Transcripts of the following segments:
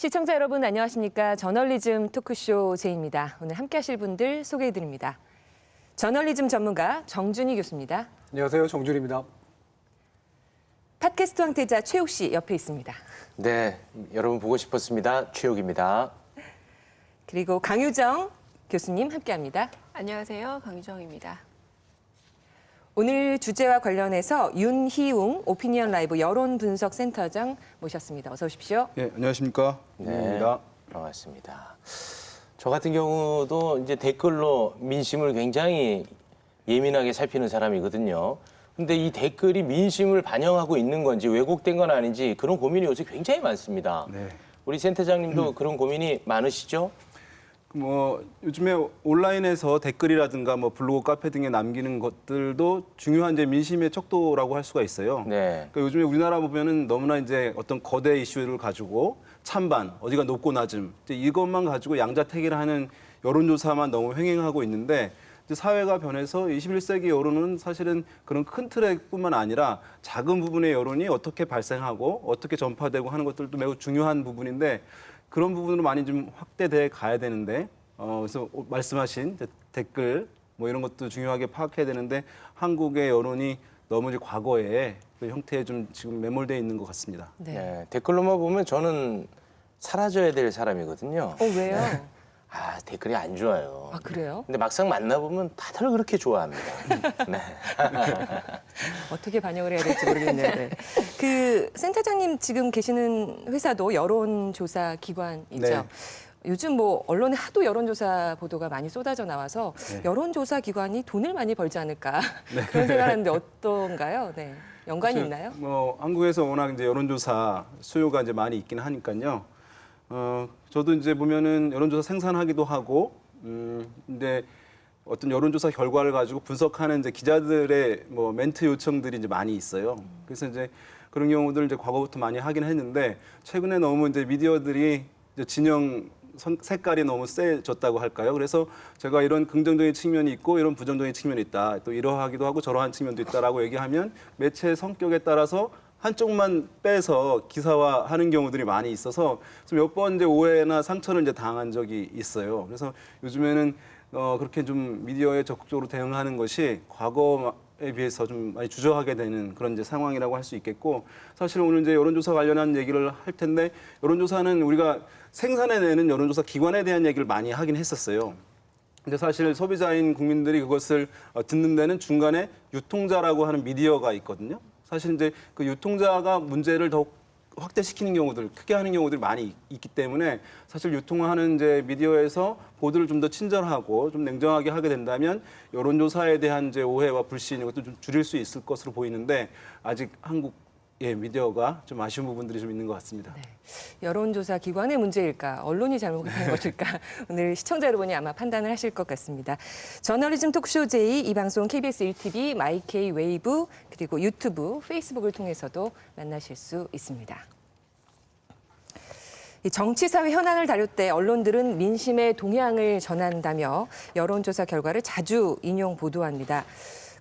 시청자 여러분 안녕하십니까? 저널리즘 토크쇼 제이입니다. 오늘 함께 하실 분들 소개해드립니다. 저널리즘 전문가 정준희 교수입니다. 안녕하세요. 정준희입니다. 팟캐스트 황태자 최욱 씨 옆에 있습니다. 네, 여러분 보고 싶었습니다. 최욱입니다. 그리고 강유정 교수님 함께합니다. 안녕하세요. 강유정입니다. 오늘 주제와 관련해서 윤희웅 오피니언 라이브 여론분석센터장 모셨습니다. 어서 오십시오. 예, 안녕하십니까? 네, 입니다. 반갑습니다. 저 같은 경우도 이제 댓글로 민심을 굉장히 예민하게 살피는 사람이거든요. 근데 이 댓글이 민심을 반영하고 있는 건지 왜곡된 건 아닌지 그런 고민이 요새 굉장히 많습니다. 네. 우리 센터장님도 그런 고민이 많으시죠? 요즘에 온라인에서 댓글이라든가 블로그, 카페 등에 남기는 것들도 중요한 이제 민심의 척도라고 할 수가 있어요. 네. 그러니까 요즘에 우리나라 보면은 너무나 이제 어떤 거대 이슈를 가지고 찬반, 어디가 높고 낮음, 이제 이것만 가지고 양자택일을 하는 여론조사만 너무 횡행하고 있는데 이제 사회가 변해서 21세기 여론은 사실은 그런 큰 틀뿐만 아니라 작은 부분의 여론이 어떻게 발생하고 어떻게 전파되고 하는 것들도 매우 중요한 부분인데 그런 부분으로 많이 좀 확대돼 가야 되는데 그래서 말씀하신 댓글 이런 것도 중요하게 파악해야 되는데 한국의 여론이 너무 이제 과거의 그 형태에 좀 지금 매몰돼 있는 것 같습니다. 네, 댓글로만 보면 저는 사라져야 될 사람이거든요. 왜요? 아, 댓글이 안 좋아요. 아, 그래요? 근데 막상 만나보면 다들 그렇게 좋아합니다. 네. 어떻게 반영을 해야 될지 모르겠는데. 그 센터장님 지금 계시는 회사도 여론조사 기관이죠. 네. 요즘 언론에 하도 여론조사 보도가 많이 쏟아져 나와서 네. 여론조사 기관이 돈을 많이 벌지 않을까 그런 생각하는데 어떤가요? 네. 연관이 사실 있나요? 한국에서 워낙 이제 여론조사 수요가 이제 많이 있긴 하니까요. 저도 이제 보면은 여론조사 생산하기도 하고, 근데 어떤 여론조사 결과를 가지고 분석하는 이제 기자들의 멘트 요청들이 이제 많이 있어요. 그래서 이제 그런 경우들 이제 과거부터 많이 하긴 했는데 최근에 너무 이제 미디어들이 이제 진영 색깔이 너무 세졌다고 할까요? 그래서 제가 이런 긍정적인 측면이 있고 이런 부정적인 측면이 있다. 또 이러하기도 하고 저러한 측면도 있다라고 얘기하면 매체 성격에 따라서 한쪽만 빼서 기사화하는 경우들이 많이 있어서 몇 번 이제 오해나 상처를 이제 당한 적이 있어요. 그래서 요즘에는 그렇게 좀 미디어에 적극적으로 대응하는 것이 과거에 비해서 좀 많이 주저하게 되는 그런 이제 상황이라고 할 수 있겠고 사실 오늘 이제 여론조사 관련한 얘기를 할 텐데 여론조사는 우리가 생산해내는 여론조사 기관에 대한 얘기를 많이 하긴 했었어요. 근데 사실 소비자인 국민들이 그것을 듣는 데는 중간에 유통자라고 하는 미디어가 있거든요. 사실 이제 그 유통자가 문제를 더욱 확대시키는 경우들, 크게 하는 경우들이 많이 있기 때문에 사실 유통하는 이제 미디어에서 보도를 좀 더 친절하고 좀 냉정하게 하게 된다면 여론조사에 대한 이제 오해와 불신 이것도 좀 줄일 수 있을 것으로 보이는데 아직 한국의 미디어가 좀 아쉬운 부분들이 좀 있는 것 같습니다. 네. 여론조사 기관의 문제일까, 언론이 잘못한 것일까, 오늘 시청자 여러분이 아마 판단을 하실 것 같습니다. 저널리즘 토크쇼 제이, 이 방송 KBS 1TV, 마이케이 웨이브, 그리고 유튜브, 페이스북을 통해서도 만나실 수 있습니다. 이 정치, 사회 현안을 다룰 때 언론들은 민심의 동향을 전한다며 여론조사 결과를 자주 인용 보도합니다.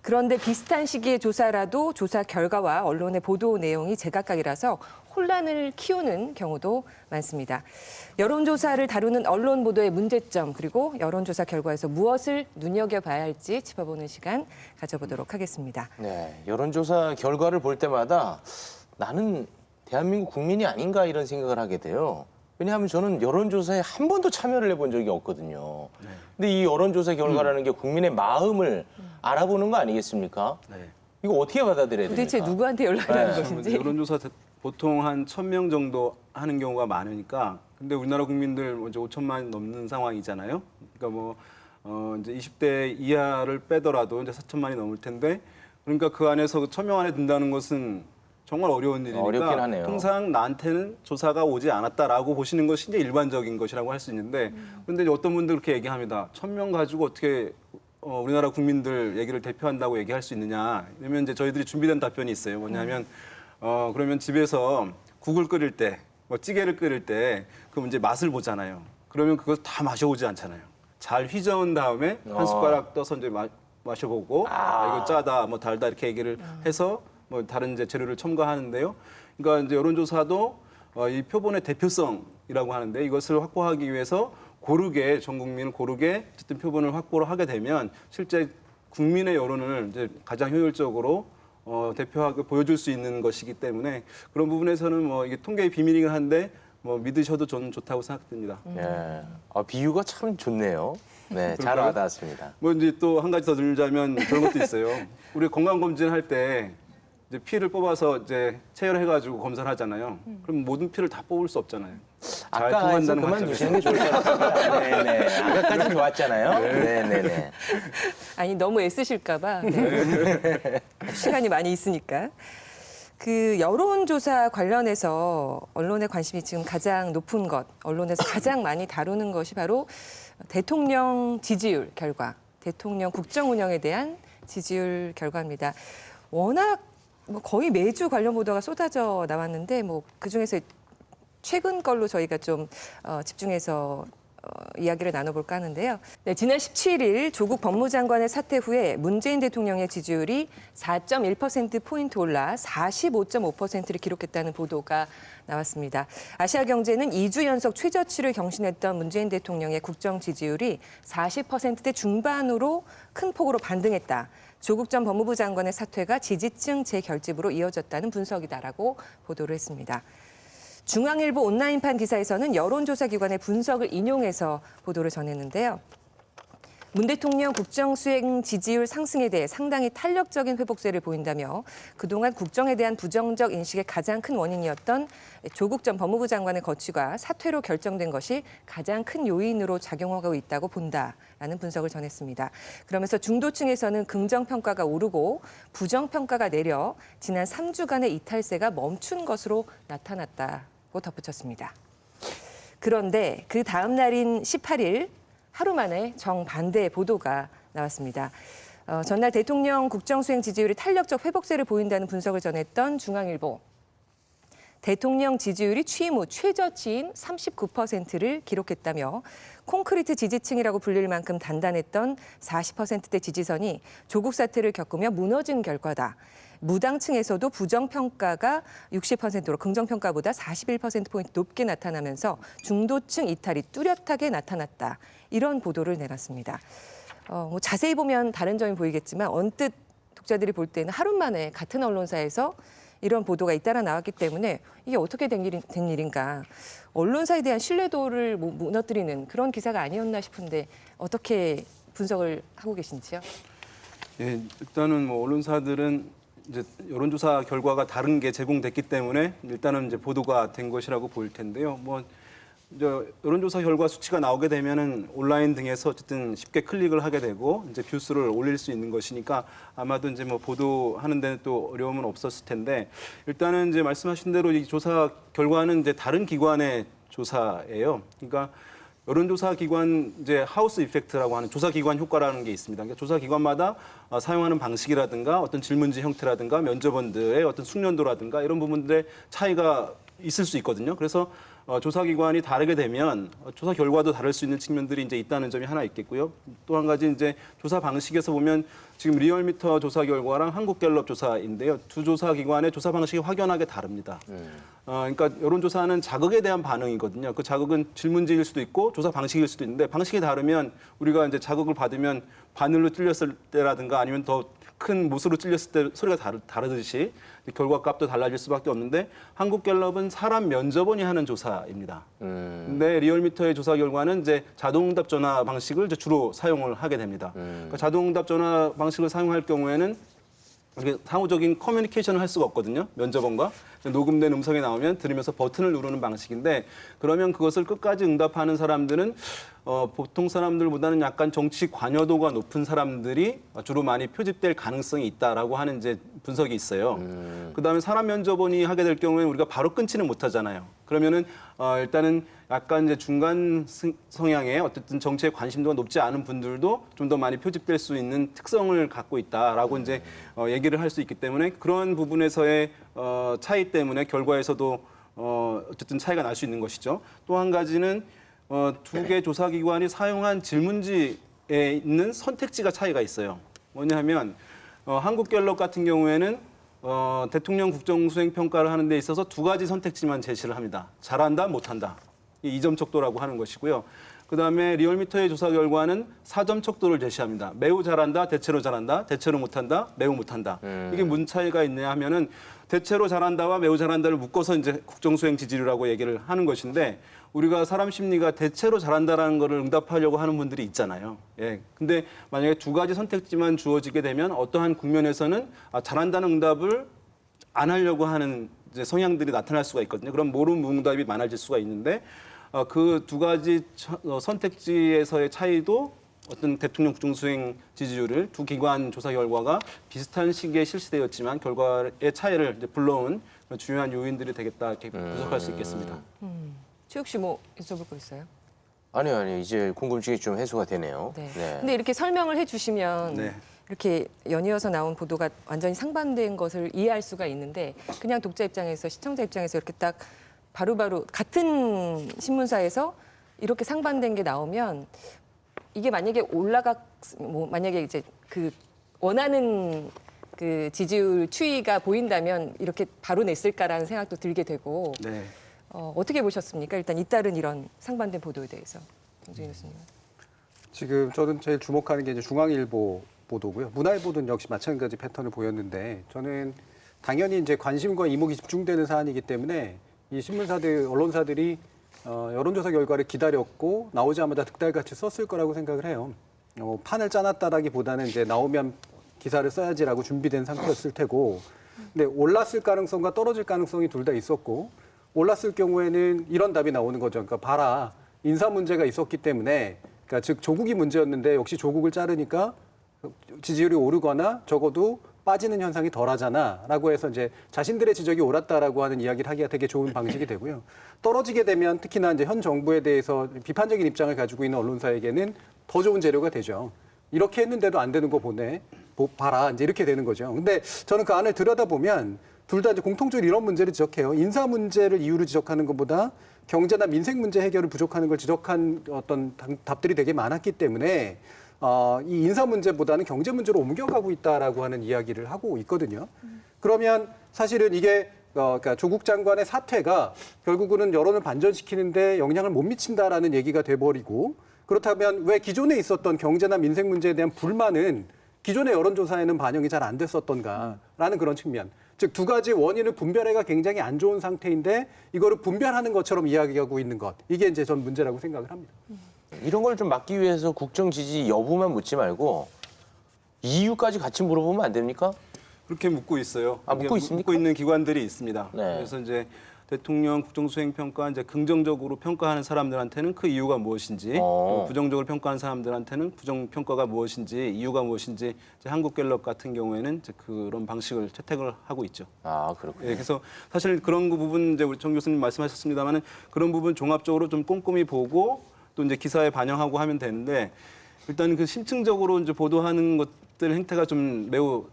그런데 비슷한 시기의 조사라도 조사 결과와 언론의 보도 내용이 제각각이라서 혼란을 키우는 경우도 많습니다. 여론조사를 다루는 언론 보도의 문제점 그리고 여론조사 결과에서 무엇을 눈여겨봐야 할지 짚어보는 시간 가져보도록 하겠습니다. 네, 여론조사 결과를 볼 때마다 나는 대한민국 국민이 아닌가 이런 생각을 하게 돼요. 왜냐하면 저는 여론조사에 한 번도 참여를 해본 적이 없거든요. 근데 이 여론조사 결과라는 게 국민의 마음을 알아보는 거 아니겠습니까? 네. 이거 어떻게 받아들여야 됩니까? 도대체 누구한테 연락을 하는 것인지. 여론조사 보통 한 1,000명 정도 하는 경우가 많으니까 근데 우리나라 국민들 이제 5천만 넘는 상황이잖아요. 그러니까 이제 20대 이하를 빼더라도 이제 4천만이 넘을 텐데 그러니까 그 안에서 1,000명 안에 든다는 것은 정말 어려운 일이니까 어렵긴 하네요. 항상 나한테는 조사가 오지 않았다라고 보시는 것이 이제 일반적인 것이라고 할 수 있는데 그런데 어떤 분들 그렇게 얘기합니다. 1,000명 가지고 어떻게 우리나라 국민들 얘기를 대표한다고 얘기할 수 있느냐. 그러면 이제 저희들이 준비된 답변이 있어요. 뭐냐면 그러면 집에서 국을 끓일 때, 찌개를 끓일 때 그럼 이제 맛을 보잖아요. 그러면 그거 다 마셔보지 않잖아요. 잘 휘저은 다음에 한 숟가락 떠서 이제 마셔보고 이거 짜다, 달다 이렇게 얘기를 해서 다른 이제 재료를 첨가하는데요. 그러니까 이제 여론조사도 이 표본의 대표성 표본이라고 하는데 이것을 확보하기 위해서 고르게 전 국민을 고르게 어쨌든 표본을 확보를 하게 되면 실제 국민의 여론을 이제 가장 효율적으로 대표하게 보여줄 수 있는 것이기 때문에 그런 부분에서는 뭐 이게 통계의 비밀이긴 한데 뭐 믿으셔도 저는 좋다고 생각됩니다. 예. 비유가 참 좋네요. 네, 잘 그런가요? 와닿았습니다. 뭐 이제 또 한 가지 더 들자면 그런 것도 있어요. 우리 건강 검진 할 때 이제 피를 뽑아서 이제 체열해가지고 검사를 하잖아요. 그럼 모든 피를 다 뽑을 수 없잖아요. 잘 아까 해서 통한다는 그만두시는 게 좋을 것 같습니다. 네네. 아까까지 좋았잖아요. 네네네. 아니 너무 애쓰실까봐 시간이 많이 있으니까. 그 여론조사 관련해서 언론의 관심이 지금 가장 높은 것, 언론에서 가장 많이 다루는 것이 바로 대통령 지지율 결과, 대통령 국정 운영에 대한 지지율 결과입니다. 워낙 뭐 거의 매주 관련 보도가 쏟아져 나왔는데 뭐 그중에서 최근 걸로 저희가 좀 집중해서 이야기를 나눠볼까 하는데요. 네, 지난 17일 조국 법무장관의 사퇴 후에 문재인 대통령의 지지율이 4.1%포인트 올라 45.5%를 기록했다는 보도가 나왔습니다. 아시아경제는 2주 연속 최저치를 경신했던 문재인 대통령의 국정 지지율이 40%대 중반으로 큰 폭으로 반등했다. 조국 전 법무부 장관의 사퇴가 지지층 재결집으로 이어졌다는 분석이다라고 보도를 했습니다. 중앙일보 온라인판 기사에서는 여론조사 기관의 분석을 인용해서 보도를 전했는데요. 문 대통령 국정수행 지지율 상승에 대해 상당히 탄력적인 회복세를 보인다며 그동안 국정에 대한 부정적 인식의 가장 큰 원인이었던 조국 전 법무부 장관의 거취가 사퇴로 결정된 것이 가장 큰 요인으로 작용하고 있다고 본다라는 분석을 전했습니다. 그러면서 중도층에서는 긍정평가가 오르고 부정평가가 내려 지난 3주간의 이탈세가 멈춘 것으로 나타났다고 덧붙였습니다. 그런데 그 다음 날인 18일 하루 만에 정반대의 보도가 나왔습니다. 전날 대통령 국정수행 지지율이 탄력적 회복세를 보인다는 분석을 전했던 중앙일보. 대통령 지지율이 취임 후 최저치인 39%를 기록했다며 콘크리트 지지층이라고 불릴 만큼 단단했던 40%대 지지선이 조국 사태를 겪으며 무너진 결과다. 무당층에서도 부정평가가 60%로 긍정평가보다 41%포인트 높게 나타나면서 중도층 이탈이 뚜렷하게 나타났다. 이런 보도를 내놨습니다. 뭐 자세히 보면 다른 점이 보이겠지만 언뜻 독자들이 볼 때는 하루 만에 같은 언론사에서 이런 보도가 잇따라 나왔기 때문에 이게 어떻게 된 일인가. 언론사에 대한 신뢰도를 무너뜨리는 그런 기사가 아니었나 싶은데 어떻게 분석을 하고 계신지요? 예, 일단은 뭐 언론사들은 이제 여론조사 결과가 다른 게 제공됐기 때문에 일단은 이제 보도가 된 것이라고 보일 텐데요. 뭐 이제 여론조사 결과 수치가 나오게 되면은 온라인 등에서 어쨌든 쉽게 클릭을 하게 되고 이제 뷰수를 올릴 수 있는 것이니까 아마도 이제 뭐 보도하는 데는 또 어려움은 없었을 텐데 일단은 이제 말씀하신 대로 이 조사 결과는 이제 다른 기관의 조사예요. 그러니까 여론조사 기관 이제 하우스 이펙트라고 하는 조사 기관 효과라는 게 있습니다. 그러니까 조사 기관마다 사용하는 방식이라든가 어떤 질문지 형태라든가 면접원들의 어떤 숙련도라든가 이런 부분들의 차이가 있을 수 있거든요. 그래서 조사 기관이 다르게 되면 조사 결과도 다를 수 있는 측면들이 이제 있다는 점이 하나 있겠고요. 또 한 가지 이제 조사 방식에서 보면 지금 리얼미터 조사 결과랑 한국갤럽 조사인데요. 두 조사 기관의 조사 방식이 확연하게 다릅니다. 그러니까 여론조사는 자극에 대한 반응이거든요. 그 자극은 질문지일 수도 있고 조사 방식일 수도 있는데 방식이 다르면 우리가 이제 자극을 받으면 바늘로 찔렸을 때라든가 아니면 더 큰 못으로 찔렸을 때 소리가 다르듯이 결과값도 달라질 수밖에 없는데 한국갤럽은 사람 면접원이 하는 조사입니다. 근데 리얼미터의 조사 결과는 이제 자동응답 전화 방식을 이제 주로 사용을 하게 됩니다. 그러니까 자동응답 전화 방식을 사용할 경우에는 이렇게 상호적인 커뮤니케이션을 할 수가 없거든요. 면접원과 녹음된 음성이 나오면 들으면서 버튼을 누르는 방식인데 그러면 그것을 끝까지 응답하는 사람들은 보통 사람들보다는 약간 정치 관여도가 높은 사람들이 주로 많이 표집될 가능성이 있다라고 하는 이제 분석이 있어요. 그다음에 사람 면접원이 하게 될 경우에는 우리가 바로 끊지는 못하잖아요. 그러면은 일단은 약간 이제 중간 성향의 어쨌든 정치에 관심도가 높지 않은 분들도 좀 더 많이 표집될 수 있는 특성을 갖고 있다라고 이제 얘기를 할 수 있기 때문에 그런 부분에서의 차이 때문에 결과에서도 어쨌든 차이가 날 수 있는 것이죠. 또 한 가지는 두 개 조사 기관이 사용한 질문지에 있는 선택지가 차이가 있어요. 뭐냐면 한국갤럽 같은 경우에는 대통령 국정수행 평가를 하는 데 있어서 두 가지 선택지만 제시를 합니다. 잘한다, 못한다. 이 2점 척도라고 하는 것이고요. 그다음에 리얼미터의 조사 결과는 4점 척도를 제시합니다. 매우 잘한다, 대체로 잘한다, 대체로 못한다, 매우 못한다. 이게 무슨 차이가 있냐 하면은 대체로 잘한다와 매우 잘한다를 묶어서 이제 국정수행 지지율이라고 얘기를 하는 것인데 우리가 사람 심리가 대체로 잘한다라는 거를 응답하려고 하는 분들이 있잖아요. 예. 근데 만약에 두 가지 선택지만 주어지게 되면 어떠한 국면에서는 잘한다는 응답을 안 하려고 하는 이제 성향들이 나타날 수가 있거든요. 그럼 모른 무응답이 많아질 수가 있는데 그 두 가지 선택지에서의 차이도 어떤 대통령 국정수행 지지율을 두 기관 조사 결과가 비슷한 시기에 실시되었지만 결과의 차이를 이제 불러온 중요한 요인들이 되겠다 이렇게 분석할 수 있겠습니다. 최욱 씨 뭐 여쭤볼 거 있어요? 아니요. 이제 궁금증이 좀 해소가 되네요. 네. 네. 근데 이렇게 설명을 해주시면 네. 이렇게 연이어서 나온 보도가 완전히 상반된 것을 이해할 수가 있는데 그냥 독자 입장에서 시청자 입장에서 이렇게 딱 바로바로 같은 신문사에서 이렇게 상반된 게 나오면 이게 만약에 만약에 이제 그 원하는 그 지지율 추이가 보인다면 이렇게 바로 냈을까라는 생각도 들게 되고 네. 어떻게 보셨습니까? 일단 잇따른 이런 상반된 보도에 대해서 정준희 교수님. 지금 저는 제일 주목하는 게 이제 중앙일보 보도고요. 문화일보도 역시 마찬가지 패턴을 보였는데 저는 당연히 이제 관심과 이목이 집중되는 사안이기 때문에 이 신문사들, 언론사들이 여론조사 결과를 기다렸고 나오자마자 득달같이 썼을 거라고 생각을 해요. 판을 짜놨다라기보다는 이제 나오면 기사를 써야지라고 준비된 상태였을 테고, 근데 올랐을 가능성과 떨어질 가능성이 둘 다 있었고, 올랐을 경우에는 이런 답이 나오는 거죠. 그러니까 봐라, 인사 문제가 있었기 때문에, 그러니까 즉 조국이 문제였는데 역시 조국을 자르니까 지지율이 오르거나 적어도 빠지는 현상이 덜하잖아라고 해서 이제 자신들의 지적이 옳았다라고 하는 이야기를 하기가 되게 좋은 방식이 되고요. 떨어지게 되면 특히나 이제 현 정부에 대해서 비판적인 입장을 가지고 있는 언론사에게는 더 좋은 재료가 되죠. 이렇게 했는데도 안 되는 거 보네. 봐라. 이제 이렇게 되는 거죠. 근데 저는 그 안을 들여다보면 둘 다 이제 공통적으로 이런 문제를 지적해요. 인사 문제를 이유로 지적하는 것보다 경제나 민생 문제 해결을 부족하는 걸 지적한 어떤 답들이 되게 많았기 때문에 이 인사 문제보다는 경제 문제로 옮겨가고 있다라고 하는 이야기를 하고 있거든요. 그러면 사실은 이게 그러니까 조국 장관의 사퇴가 결국은 여론을 반전시키는데 영향을 못 미친다라는 얘기가 돼버리고 그렇다면 왜 기존에 있었던 경제나 민생 문제에 대한 불만은 기존의 여론조사에는 반영이 잘 안 됐었던가라는 그런 측면. 즉 두 가지 원인을 분별해가 굉장히 안 좋은 상태인데 이거를 분별하는 것처럼 이야기하고 있는 것. 이게 이제 전 문제라고 생각을 합니다. 이런 걸 좀 막기 위해서 국정 지지 여부만 묻지 말고 이유까지 같이 물어보면 안 됩니까? 그렇게 묻고 있어요. 묻고 있습니까? 묻고 있는 기관들이 있습니다. 네. 그래서 이제 대통령 국정수행평가 이제 긍정적으로 평가하는 사람들한테는 그 이유가 무엇인지, 또 부정적으로 평가하는 사람들한테는 부정평가가 무엇인지, 이유가 무엇인지 이제 한국갤럽 같은 경우에는 이제 그런 방식을 채택을 하고 있죠. 아, 그렇군요. 예, 그래서 사실 그런 부분 이제 우리 정 교수님 말씀하셨습니다만은 그런 부분 종합적으로 좀 꼼꼼히 보고 또 이제 기사에 반영하고 하면 되는데 일단 그 심층적으로 이제 보도하는 것들 행태가 좀 매우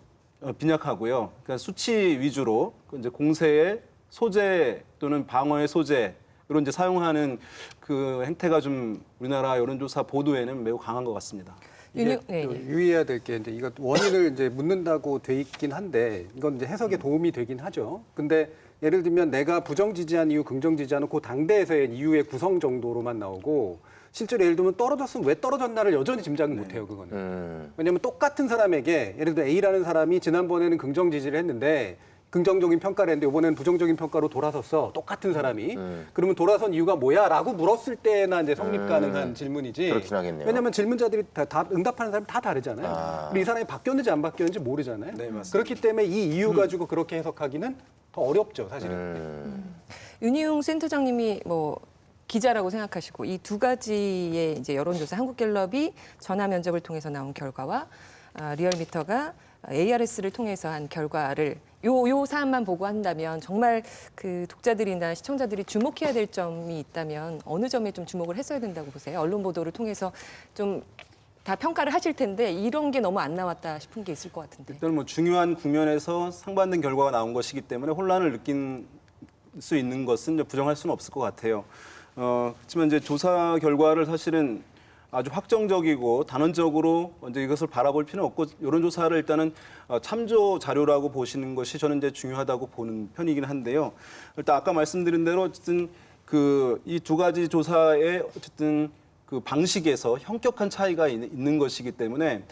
빈약하고요. 그러니까 수치 위주로 이제 공세의 소재 또는 방어의 소재로 이제 사용하는 그 행태가 좀 우리나라 여론조사 보도에는 매우 강한 것 같습니다. 이게 네, 또 네. 유의해야 될 게 이제 이거 원인을 이제 묻는다고 돼 있긴 한데 이건 이제 해석에 도움이 되긴 하죠. 근데 예를 들면 내가 부정 지지한 이유, 긍정 지지하는 그 당대에서의 이유의 구성 정도로만 나오고 실제로 예를 들면 떨어졌으면 왜 떨어졌나를 여전히 짐작을 못해요, 그거는. 왜냐하면 똑같은 사람에게 예를 들어 A라는 사람이 지난번에는 긍정 지지를 했는데 긍정적인 평가를 했는데 이번에는 부정적인 평가로 돌아섰어. 똑같은 사람이. 그러면 돌아선 이유가 뭐야? 라고 물었을 때나 이제 성립 가능한 질문이지. 그렇긴 하겠네요. 왜냐하면 질문자들이 다 응답하는 사람이 다 다르잖아요. 그리고 이 사람이 바뀌었는지 안 바뀌었는지 모르잖아요. 네, 맞습니다. 그렇기 때문에 이 이유 가지고 그렇게 해석하기는 더 어렵죠, 사실은. 윤희용 센터장님이 뭐 기자라고 생각하시고 이 두 가지의 이제 여론조사 한국갤럽이 전화 면접을 통해서 나온 결과와 리얼미터가 ARS를 통해서 한 결과를 요 사안만 보고 한다면 정말 그 독자들이나 시청자들이 주목해야 될 점이 있다면 어느 점에 좀 주목을 했어야 된다고 보세요? 언론 보도를 통해서 좀 다 평가를 하실 텐데 이런 게 너무 안 나왔다 싶은 게 있을 것 같은데. 일단 뭐 중요한 국면에서 상반된 결과가 나온 것이기 때문에 혼란을 느낀 수 있는 것은 이제 부정할 수는 없을 것 같아요. 그렇지만 이제 조사 결과를 사실은 아주 확정적이고 단언적으로 이제 이것을 바라볼 필요는 없고 여론조사를 일단은 참조 자료라고 보시는 것이 저는 이제 중요하다고 보는 편이긴 한데요. 일단 아까 말씀드린 대로 어쨌든 그 이 두 가지 조사의 어쨌든 그 방식에서 형격한 차이가 있는 것이기 때문에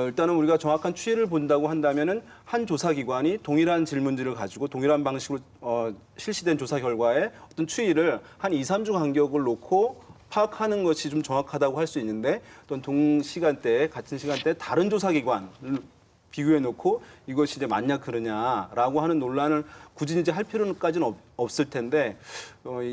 일단은 우리가 정확한 추이를 본다고 한다면은 한 조사기관이 동일한 질문지를 가지고 동일한 방식으로 실시된 조사 결과에 어떤 추이를 한 2, 3주 간격을 놓고 파악하는 것이 좀 정확하다고 할 수 있는데 또는 동시간대에 같은 시간대에 다른 조사기관을 비교해 놓고 이것이 이제 맞냐 그러냐라고 하는 논란을 굳이 이제 할 필요까지는 없을 텐데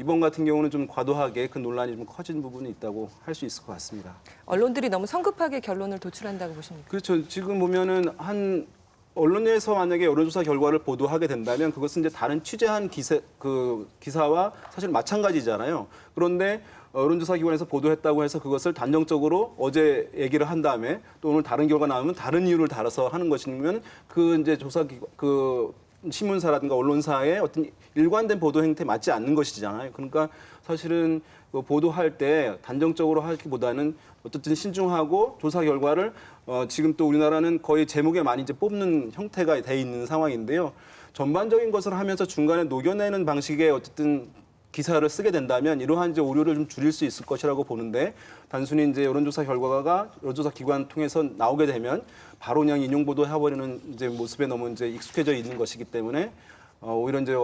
이번 같은 경우는 좀 과도하게 그 논란이 좀 커진 부분이 있다고 할 수 있을 것 같습니다. 언론들이 너무 성급하게 결론을 도출한다고 보십니까? 그렇죠. 지금 보면은 한 언론에서 만약에 여론조사 결과를 보도하게 된다면 그것은 이제 다른 취재한 기사와 사실 마찬가지잖아요. 그런데 여론조사 기관에서 보도했다고 해서 그것을 단정적으로 어제 얘기를 한 다음에 또 오늘 다른 결과 나오면 다른 이유를 달아서 하는 것이면 그 이제 신문사라든가 언론사의 어떤 일관된 보도 행태에 맞지 않는 것이잖아요. 그러니까 사실은 보도할 때 단정적으로 하기보다는 어쨌든 신중하고 조사 결과를 지금 또 우리나라는 거의 제목에 많이 이제 뽑는 형태가 돼 있는 상황인데요. 전반적인 것을 하면서 중간에 녹여내는 방식의 어쨌든 기사를 쓰게 된다면 이러한 이제 오류를 좀 줄일 수 있을 것이라고 보는데 단순히 이제 여론조사 결과가 여론조사 기관 통해서 나오게 되면 바로 그냥 인용 보도해버리는 이제 모습에 너무 이제 익숙해져 있는 것이기 때문에 오히려 이제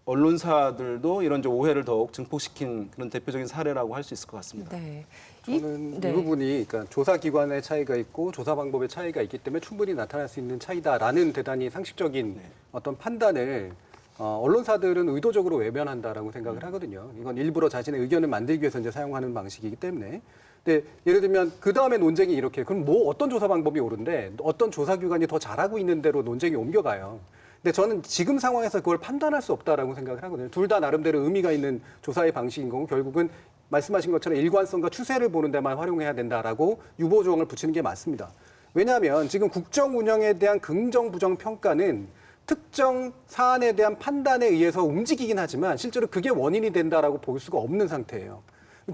언론사들도 이런 이제 오해를 더욱 증폭시킨 그런 대표적인 사례라고 할 수 있을 것 같습니다. 네. 저는 이 부분이 그러니까 조사 기관의 차이가 있고 조사 방법의 차이가 있기 때문에 충분히 나타날 수 있는 차이다라는 대단히 상식적인 어떤 판단을 언론사들은 의도적으로 외면한다라고 생각을 하거든요. 이건 일부러 자신의 의견을 만들기 위해서 이제 사용하는 방식이기 때문에. 근데 예를 들면 그 다음에 논쟁이 이렇게 그럼 뭐 어떤 조사 방법이 옳은데 어떤 조사 기관이 더 잘하고 있는 대로 논쟁이 옮겨가요. 근데 저는 지금 상황에서 그걸 판단할 수 없다라고 생각을 하거든요. 둘 다 나름대로 의미가 있는 조사의 방식인 거고 결국은 말씀하신 것처럼 일관성과 추세를 보는 데만 활용해야 된다라고 유보 조항을 붙이는 게 맞습니다. 왜냐하면 지금 국정 운영에 대한 긍정 부정 평가는 특정 사안에 대한 판단에 의해서 움직이긴 하지만 실제로 그게 원인이 된다라고 볼 수가 없는 상태예요.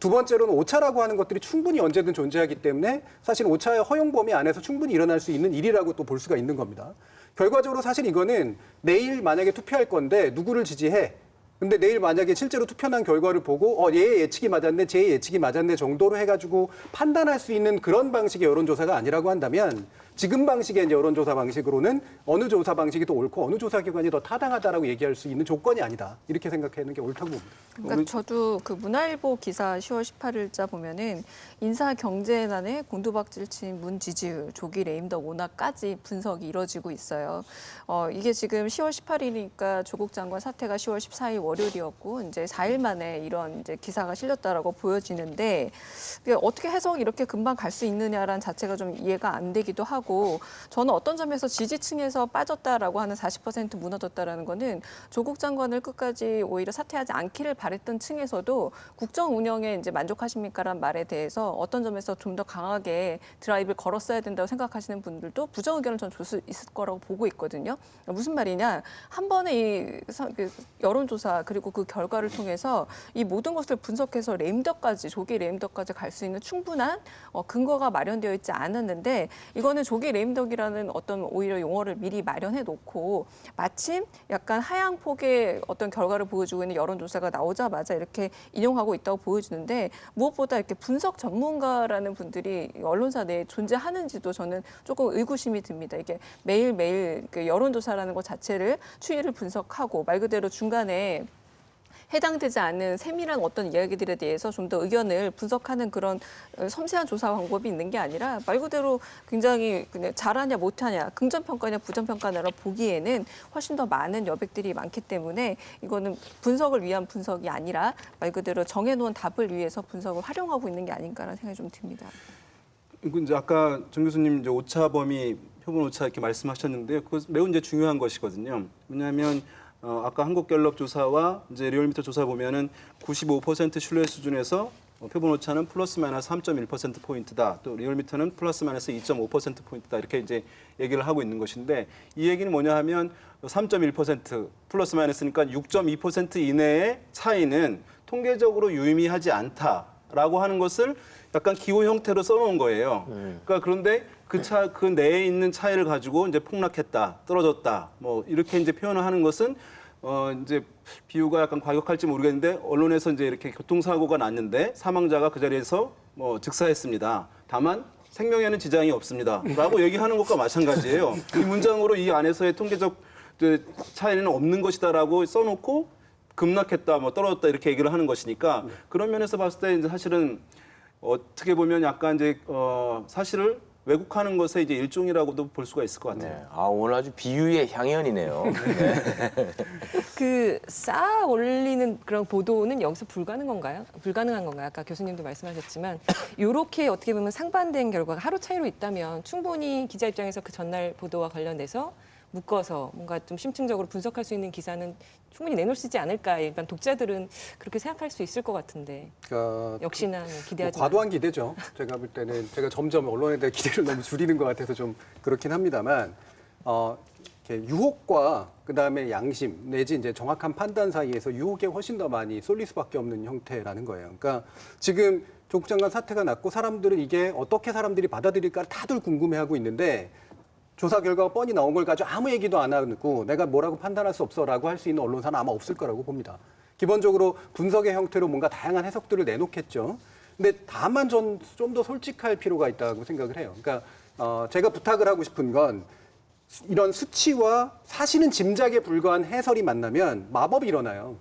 두 번째로는 오차라고 하는 것들이 충분히 언제든 존재하기 때문에 사실 오차의 허용 범위 안에서 충분히 일어날 수 있는 일이라고 또 볼 수가 있는 겁니다. 결과적으로 사실 이거는 내일 만약에 투표할 건데 누구를 지지해? 근데 내일 만약에 실제로 투표한 결과를 보고 얘 예측이 맞았네, 쟤 예측이 맞았네 정도로 해가지고 판단할 수 있는 그런 방식의 여론조사가 아니라고 한다면 지금 방식의 이제 여론조사 방식으로는 어느 조사 방식이 더 옳고 어느 조사 기관이 더 타당하다라고 얘기할 수 있는 조건이 아니다. 이렇게 생각하는 게 옳다고 봅니다. 그러니까 저도 그 문화일보 기사 10월 18일자 보면은 인사경제난에 곤두박질 친 문 지지율, 조기 레임덕 온화까지 분석이 이뤄지고 있어요. 이게 지금 10월 18일이니까 조국 장관 사태가 10월 14일 월요일이었고 이제 4일 만에 이런 이제 기사가 실렸다라고 보여지는데 어떻게 해석이 이렇게 금방 갈 수 있느냐라는 자체가 좀 이해가 안 되기도 하고. 저는 어떤 점에서 지지층에서 빠졌다라고 하는 40% 무너졌다라는 거는 조국 장관을 끝까지 오히려 사퇴하지 않기를 바랬던 층에서도 국정 운영에 이제 만족하십니까라는 말에 대해서 어떤 점에서 좀 더 강하게 드라이브를 걸었어야 된다고 생각하시는 분들도 부정 의견을 전 줄 수 있을 거라고 보고 있거든요. 무슨 말이냐? 한 번에 이 여론조사 그리고 그 결과를 통해서 이 모든 것을 분석해서 레임덕까지 조기 레임덕까지 갈 수 있는 충분한 근거가 마련되어 있지 않았는데 이거는 조기 레임덕이라는 어떤 오히려 용어를 미리 마련해 놓고 마침 약간 하향폭의 어떤 결과를 보여주고 있는 여론조사가 나오자마자 이렇게 인용하고 있다고 보여주는데 무엇보다 이렇게 분석 전문가라는 분들이 언론사 내에 존재하는지도 저는 조금 의구심이 듭니다. 이게 매일매일 그 여론조사라는 것 자체를 추이를 분석하고 말 그대로 중간에 해당되지 않는 세밀한 어떤 이야기들에 대해서 좀 더 의견을 분석하는 그런 섬세한 조사 방법이 있는 게 아니라 말 그대로 굉장히 그냥 잘하냐 못하냐 긍정평가냐 부정평가냐로 보기에는 훨씬 더 많은 여백들이 많기 때문에 이거는 분석을 위한 분석이 아니라 말 그대로 정해놓은 답을 위해서 분석을 활용하고 있는 게 아닌가라는 생각이 좀 듭니다. 이제 아까 정 교수님 이제 오차 범위, 표본 오차 이렇게 말씀하셨는데요. 그거 매우 이제 중요한 것이거든요. 왜냐하면 아까 한국갤럽 조사와 이제 리얼미터 조사 보면은 95% 신뢰 수준에서 표본 오차는 플러스 마이너스 3.1% 포인트다. 또 리얼미터는 플러스 마이너스 2.5% 포인트다. 이렇게 이제 얘기를 하고 있는 것인데 이 얘기는 뭐냐 하면 3.1% 플러스 마이너스니까 6.2% 이내의 차이는 통계적으로 유의미하지 않다라고 하는 것을 약간 기호 형태로 써놓은 거예요. 그러니까 그런데 그 내에 있는 차이를 가지고 이제 폭락했다, 떨어졌다, 뭐 이렇게 이제 표현을 하는 것은 이제 비유가 약간 과격할지 모르겠는데 언론에서 이제 이렇게 교통사고가 났는데 사망자가 그 자리에서 뭐 즉사했습니다. 다만 생명에는 지장이 없습니다.라고 얘기하는 것과 마찬가지예요. 이 문장으로 이 안에서의 통계적 차이는 없는 것이다라고 써놓고 급락했다, 뭐 떨어졌다 이렇게 얘기를 하는 것이니까 그런 면에서 봤을 때 이제 사실은 어떻게 보면 약간 이제 사실을 왜곡하는 것의 이제 일종이라고도 볼 수가 있을 것 같아요. 네. 아, 오늘 아주 비유의 향연이네요. 네. 그 쌓아 올리는 그런 보도는 여기서 불가능한 건가요? 아까 교수님도 말씀하셨지만 이렇게 어떻게 보면 상반된 결과가 하루 차이로 있다면 충분히 기자 입장에서 그 전날 보도와 관련돼서 묶어서 뭔가 좀 심층적으로 분석할 수 있는 기사는 충분히 내놓을 수 있지 않을까. 일반 독자들은 그렇게 생각할 수 있을 것 같은데 그러니까 역시나 기대하지 과도한 기대죠. 제가 볼 때는 제가 점점 언론에 대한 기대를 너무 줄이는 것 같아서 좀 그렇긴 합니다만 이렇게 유혹과 그다음에 양심 내지 이제 정확한 판단 사이에서 유혹에 훨씬 더 많이 쏠릴 수밖에 없는 형태라는 거예요. 그러니까 지금 조국 장관 사태가 났고 사람들은 이게 어떻게 사람들이 받아들일까 다들 궁금해하고 있는데 조사 결과가 뻔히 나온 걸 가지고 아무 얘기도 안 하고 내가 뭐라고 판단할 수 없어라고 할 수 있는 언론사는 아마 없을 거라고 봅니다. 기본적으로 분석의 형태로 뭔가 다양한 해석들을 내놓겠죠. 근데 다만 좀 더 솔직할 필요가 있다고 생각을 해요. 그러니까 제가 부탁을 하고 싶은 건 이런 수치와 사실은 짐작에 불과한 해설이 만나면 마법이 일어나요.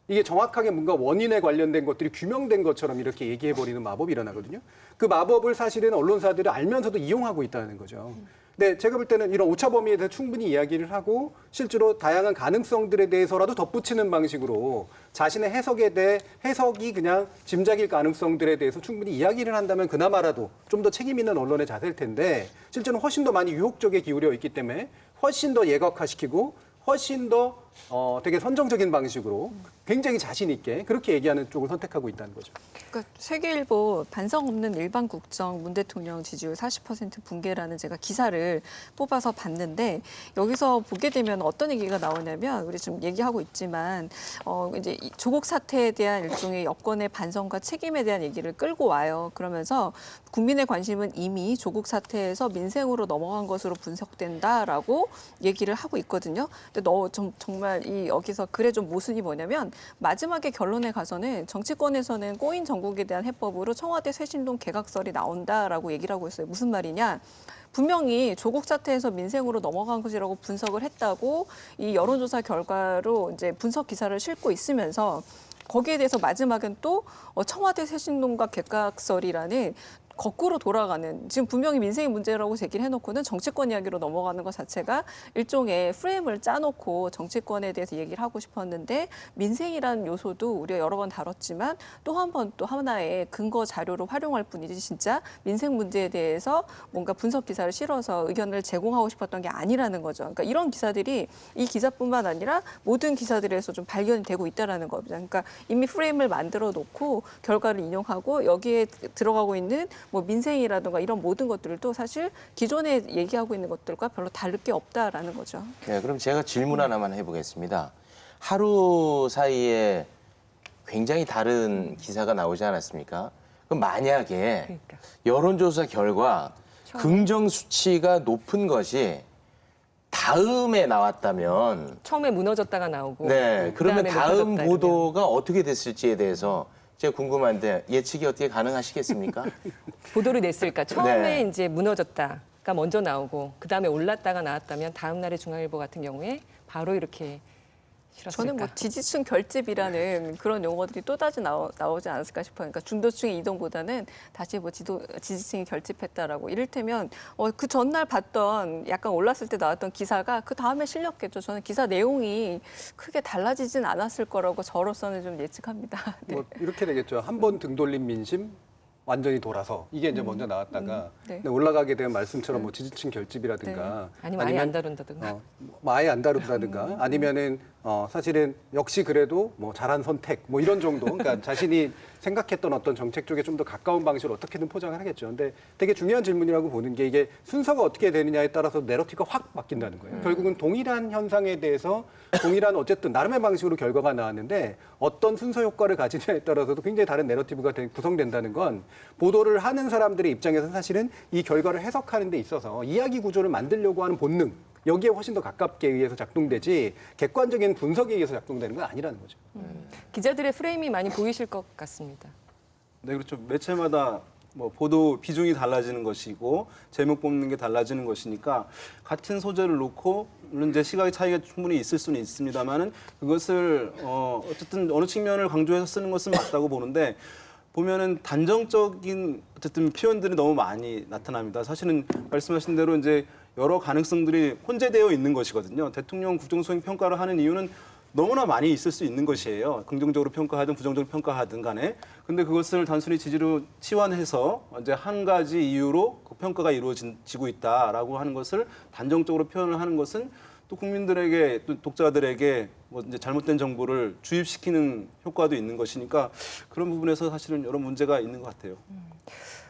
이게 정확하게 뭔가 원인에 관련된 것들이 규명된 것처럼 이렇게 얘기해버리는 마법이 일어나거든요. 그 마법을 사실은 언론사들이 알면서도 이용하고 있다는 거죠. 근데 제가 볼 때는 이런 오차 범위에 대해서 충분히 이야기를 하고 실제로 다양한 가능성들에 대해서라도 덧붙이는 방식으로 자신의 해석에 대해 해석이 그냥 짐작일 가능성들에 대해서 충분히 이야기를 한다면 그나마라도 좀 더 책임 있는 언론의 자세일 텐데 실제는 훨씬 더 많이 유혹 쪽에 기울여 있기 때문에 훨씬 더 예각화시키고 훨씬 더 되게 선정적인 방식으로 굉장히 자신 있게 그렇게 얘기하는 쪽을 선택하고 있다는 거죠. 그러니까 세계일보 반성 없는 일반 국정 문 대통령 지지율 40% 붕괴라는 제가 기사를 뽑아서 봤는데 여기서 보게 되면 어떤 얘기가 나오냐면 우리 지금 얘기하고 있지만 이제 이 조국 사태에 대한 일종의 여권의 반성과 책임에 대한 얘기를 끌고 와요. 그러면서 국민의 관심은 이미 조국 사태에서 민생으로 넘어간 것으로 분석된다라고 얘기를 하고 있거든요. 근데 정말 이 여기서 글의 좀 모순이 뭐냐면 마지막에 결론에 가서는 정치권에서는 꼬인 정국에 대한 해법으로 청와대 쇄신동 개각설이 나온다라고 얘기를 하고 있어요. 무슨 말이냐? 분명히 조국 사태에서 민생으로 넘어간 것이라고 분석을 했다고 이 여론조사 결과로 이제 분석 기사를 싣고 있으면서 거기에 대해서 마지막엔 또 청와대 쇄신동과 개각설이라는 거꾸로 돌아가는 지금 분명히 민생의 문제라고 제기를 해놓고는 정치권 이야기로 넘어가는 것 자체가 일종의 프레임을 짜놓고 정치권에 대해서 얘기를 하고 싶었는데 민생이라는 요소도 우리가 여러 번 다뤘지만 또 한 번 또 하나의 근거 자료로 활용할 뿐이지 진짜 민생 문제에 대해서 뭔가 분석 기사를 실어서 의견을 제공하고 싶었던 게 아니라는 거죠. 그러니까 이런 기사들이 이 기사뿐만 아니라 모든 기사들에서 좀 발견이 되고 있다라는 겁니다. 그러니까 이미 프레임을 만들어 놓고 결과를 인용하고 여기에 들어가고 있는 뭐 민생이라든가 이런 모든 것들도 사실 기존에 얘기하고 있는 것들과 별로 다를 게 없다라는 거죠. 네, 그럼 제가 질문 하나만 해보겠습니다. 하루 사이에 굉장히 다른 기사가 나오지 않았습니까? 그럼 만약에 그러니까. 여론조사 결과 긍정 수치가 높은 것이 다음에 나왔다면 처음에 무너졌다가 나오고 네, 그러면 그다음에 다음 높아졌다 이러면. 보도가 어떻게 됐을지에 대해서 제가 궁금한데 예측이 어떻게 가능하시겠습니까? 보도를 냈을까? 처음에 네. 이제 무너졌다가 먼저 나오고 그다음에 올랐다가 나왔다면 다음 날의 중앙일보 같은 경우에 바로 이렇게 실었을까? 저는 뭐 지지층 결집이라는 그런 용어들이 또다시 나오지 않았을까 싶어요. 그러니까 중도층의 이동보다는 다시 뭐 지지층이 결집했다라고 이를테면 그 전날 봤던 약간 올랐을 때 나왔던 기사가 그 다음에 실렸겠죠. 저는 기사 내용이 크게 달라지진 않았을 거라고 저로서는 좀 예측합니다. 네. 뭐 이렇게 되겠죠. 한 번 등 돌린 민심 완전히 돌아서 이게 이제 먼저 나왔다가 네. 올라가게 되면 말씀처럼 뭐 지지층 결집이라든가 아니면 아예 안 다룬다든가. 뭐 아예 안 다룬다든가 아니면은 사실은 역시 그래도 뭐 잘한 선택 뭐 이런 정도 그러니까 자신이 생각했던 어떤 정책 쪽에 좀 더 가까운 방식으로 어떻게든 포장을 하겠죠. 근데 되게 중요한 질문이라고 보는 게 이게 순서가 어떻게 되느냐에 따라서 내러티브가 확 바뀐다는 거예요. 결국은 동일한 현상에 대해서 동일한 어쨌든 나름의 방식으로 결과가 나왔는데 어떤 순서 효과를 가지냐에 따라서도 굉장히 다른 내러티브가 구성된다는 건 보도를 하는 사람들의 입장에서 사실은 이 결과를 해석하는 데 있어서 이야기 구조를 만들려고 하는 본능 여기에 훨씬 더 가깝게 의해서 작동되지 객관적인 분석에 의해서 작동되는 건 아니라는 거죠. 기자들의 프레임이 많이 보이실 것 같습니다. 네, 그렇죠. 매체마다 뭐 보도 비중이 달라지는 것이고 제목 뽑는 게 달라지는 것이니까 같은 소재를 놓고 물론 이제 시각의 차이가 충분히 있을 수는 있습니다만은 그것을 어쨌든 어느 측면을 강조해서 쓰는 것은 맞다고 보는데 보면은 단정적인 어쨌든 표현들이 너무 많이 나타납니다. 사실은 말씀하신 대로 이제 여러 가능성들이 혼재되어 있는 것이거든요. 대통령 국정수행 평가를 하는 이유는 너무나 많이 있을 수 있는 것이에요. 긍정적으로 평가하든 부정적으로 평가하든 간에. 근데 그것을 단순히 지지로 치환해서 이제 한 가지 이유로 그 평가가 이루어지고 있다라고 하는 것을 단정적으로 표현을 하는 것은 또 국민들에게 또 독자들에게 뭐 이제 잘못된 정보를 주입시키는 효과도 있는 것이니까 그런 부분에서 사실은 여러 문제가 있는 것 같아요.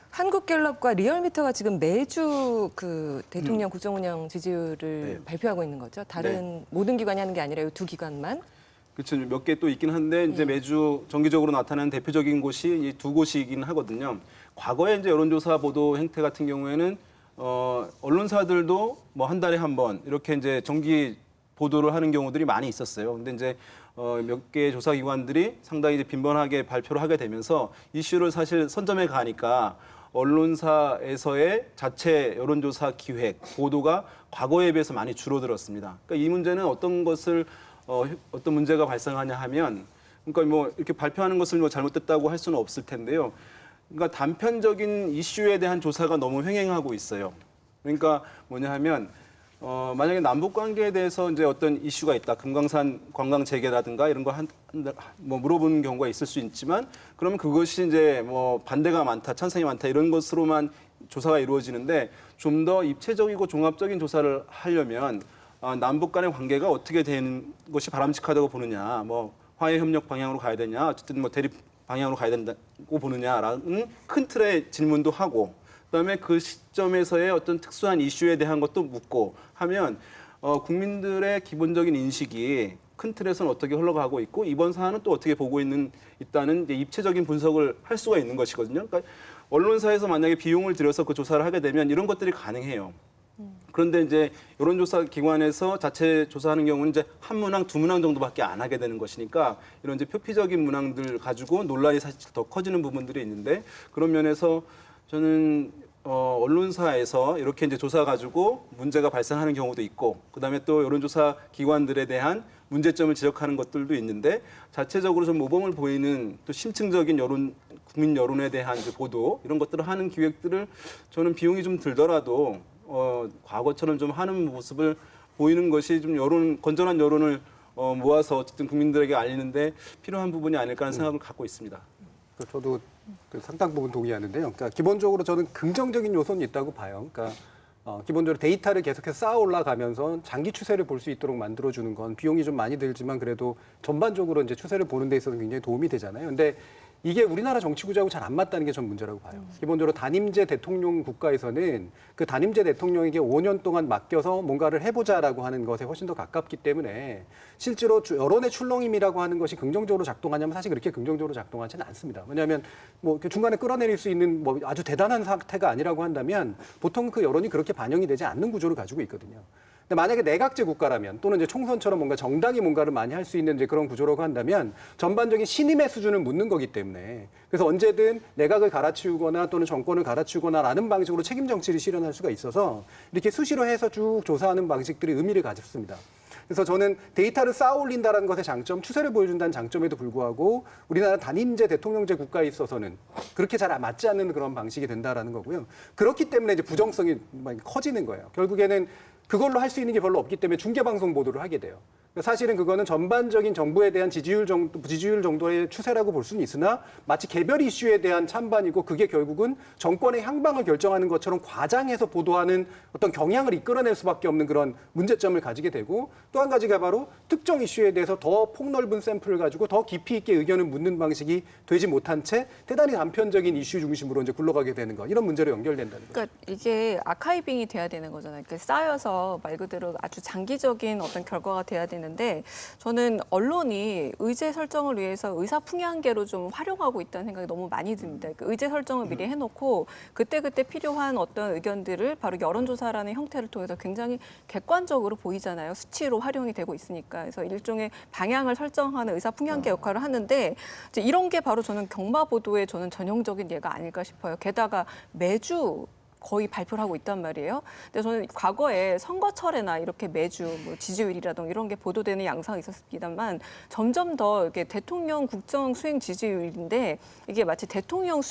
한국갤럽과 리얼미터가 지금 매주 그 대통령 국정운영 지지율을 네. 발표하고 있는 거죠. 다른 모든 기관이 하는 게 아니라 이 두 기관만. 그렇죠. 몇 개 또 있긴 한데 이제 매주 정기적으로 나타나는 대표적인 곳이 이 두 곳이긴 하거든요. 과거에 이제 여론조사 보도 행태 같은 경우에는 언론사들도 뭐 한 달에 한 번 이렇게 이제 정기 보도를 하는 경우들이 많이 있었어요. 근데 이제 몇 개의 조사기관들이 상당히 이제 빈번하게 발표를 하게 되면서 이슈를 사실 선점해 가니까 언론사에서의 자체 여론조사 기획, 보도가 과거에 비해서 많이 줄어들었습니다. 그러니까 이 문제는 어떤 것을 어떤 문제가 발생하냐 하면, 그러니까 뭐 이렇게 발표하는 것을 뭐 잘못됐다고 할 수는 없을 텐데요. 그러니까 단편적인 이슈에 대한 조사가 너무 횡행하고 있어요. 그러니까 뭐냐 하면 만약에 남북 관계에 대해서 이제 어떤 이슈가 있다, 금강산 관광 재개라든가 이런 거 뭐 물어보는 경우가 있을 수 있지만, 그러면 그것이 이제 뭐 반대가 많다, 찬성이 많다 이런 것으로만 조사가 이루어지는데 좀 더 입체적이고 종합적인 조사를 하려면 남북 간의 관계가 어떻게 되는 것이 바람직하다고 보느냐, 뭐 화해 협력 방향으로 가야 되냐, 어쨌든 뭐 대립 방향으로 가야 된다고 보느냐라는 큰 틀의 질문도 하고, 그다음에 그 시점에서의 어떤 특수한 이슈에 대한 것도 묻고 하면 국민들의 기본적인 인식이 큰 틀에서는 어떻게 흘러가고 있고 이번 사안은 또 어떻게 보고 있다는 이제 입체적인 분석을 할 수가 있는 것이거든요. 그러니까 언론사에서 만약에 비용을 들여서 그 조사를 하게 되면 이런 것들이 가능해요. 그런데 이제 여론조사 기관에서 자체 조사하는 경우는 이제 한 문항, 두 문항 정도밖에 안 하게 되는 것이니까 이런 이제 표피적인 문항들 가지고 논란이 사실 더 커지는 부분들이 있는데, 그런 면에서 저는 언론사에서 이렇게 이제 조사 가지고 문제가 발생하는 경우도 있고, 그다음에 또 여론조사 기관들에 대한 문제점을 지적하는 것들도 있는데, 자체적으로 좀 모범을 보이는 또 심층적인 국민 여론에 대한 이제 보도 이런 것들을 하는 기획들을 저는 비용이 좀 들더라도 과거처럼 좀 하는 모습을 보이는 것이 좀 건전한 여론을 모아서 어쨌든 국민들에게 알리는데 필요한 부분이 아닐까 하는 생각을 갖고 있습니다. 저도 상당 부분 동의하는데요. 그러니까 기본적으로 저는 긍정적인 요소는 있다고 봐요. 그러니까 기본적으로 데이터를 계속해서 쌓아 올라가면서 장기 추세를 볼 수 있도록 만들어주는 건 비용이 좀 많이 들지만 그래도 전반적으로 이제 추세를 보는 데 있어서 굉장히 도움이 되잖아요. 근데 이게 우리나라 정치 구조하고 잘 안 맞다는 게 전 문제라고 봐요. 기본적으로 단임제 대통령 국가에서는 그 단임제 대통령에게 5년 동안 맡겨서 뭔가를 해보자라고 하는 것에 훨씬 더 가깝기 때문에 실제로 여론의 출렁임이라고 하는 것이 긍정적으로 작동하냐면 사실 그렇게 긍정적으로 작동하지는 않습니다. 왜냐하면 뭐 중간에 끌어내릴 수 있는 뭐 아주 대단한 사태가 아니라고 한다면 보통 그 여론이 그렇게 반영이 되지 않는 구조를 가지고 있거든요. 근데 만약에 내각제 국가라면 또는 이제 총선처럼 뭔가 정당이 뭔가를 많이 할 수 있는 이제 그런 구조라고 한다면 전반적인 신임의 수준을 묻는 거기 때문에 그래서 언제든 내각을 갈아치우거나 또는 정권을 갈아치우거나라는 방식으로 책임 정치를 실현할 수가 있어서 이렇게 수시로 해서 쭉 조사하는 방식들이 의미를 가졌습니다. 그래서 저는 데이터를 쌓아 올린다는 것의 장점, 추세를 보여준다는 장점에도 불구하고 우리나라 단임제 대통령제 국가에 있어서는 그렇게 잘 맞지 않는 그런 방식이 된다라는 거고요. 그렇기 때문에 이제 부정성이 많이 커지는 거예요. 결국에는 그걸로 할 수 있는 게 별로 없기 때문에 중계방송 보도를 하게 돼요. 사실은 그거는 전반적인 정부에 대한 지지율 정도의 추세라고 볼 수는 있으나 마치 개별 이슈에 대한 찬반이고 그게 결국은 정권의 향방을 결정하는 것처럼 과장해서 보도하는 어떤 경향을 이끌어낼 수밖에 없는 그런 문제점을 가지게 되고, 또 한 가지가 바로 특정 이슈에 대해서 더 폭넓은 샘플을 가지고 더 깊이 있게 의견을 묻는 방식이 되지 못한 채 대단히 단편적인 이슈 중심으로 이제 굴러가게 되는 거, 이런 문제로 연결된다는 거죠. 그러니까 이게 아카이빙이 돼야 되는 거잖아요. 쌓여서 해서 말 그대로 아주 장기적인 어떤 결과가 돼야 되는데 저는 언론이 의제 설정을 위해서 의사풍향계로 좀 활용하고 있다는 생각이 너무 많이 듭니다. 그 의제 설정을 미리 해놓고 그때그때 필요한 어떤 의견들을 바로 여론조사라는 형태를 통해서 굉장히 객관적으로 보이잖아요. 수치로 활용이 되고 있으니까. 그래서 일종의 방향을 설정하는 의사풍향계 역할을 하는데 이제 이런 게 바로 저는 경마보도의 저는 전형적인 예가 아닐까 싶어요. 게다가 매주 거의 발표를 하고 있단 말이에요. 근데 저는 과거에 선거철에나 이렇게 매주 뭐 지지율이라든가 이런 게 보도되는 양상이 있었습니다만 점점 더 이게 대통령 국정 수행 지지율인데 이게 마치 대통령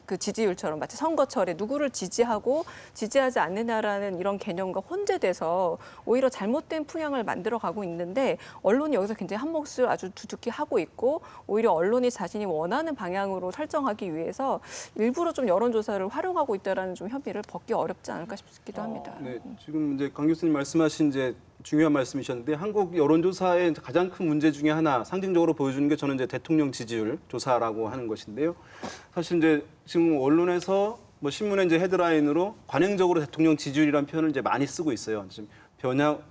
그 지지율처럼 마치 선거철에 누구를 지지하고 지지하지 않느냐라는 이런 개념과 혼재돼서 오히려 잘못된 풍향을 만들어가고 있는데 언론이 여기서 굉장히 한 몫을 아주 두둑히 하고 있고 오히려 언론이 자신이 원하는 방향으로 설정하기 위해서 일부러 좀 여론조사를 활용하고 있다라는 좀 혐의를 벗기 어렵지 않을까 싶기도 합니다. 네, 지금 이제 강 교수님 말씀하신 이제 중요한 말씀이셨는데 한국 여론조사의 가장 큰 문제 중에 하나 상징적으로 보여주는 게 저는 이제 대통령 지지율 조사라고 하는 것인데요. 사실 이제 지금 언론에서 뭐 신문에 이제 헤드라인으로 관행적으로 대통령 지지율이라는 표현을 이제 많이 쓰고 있어요. 지금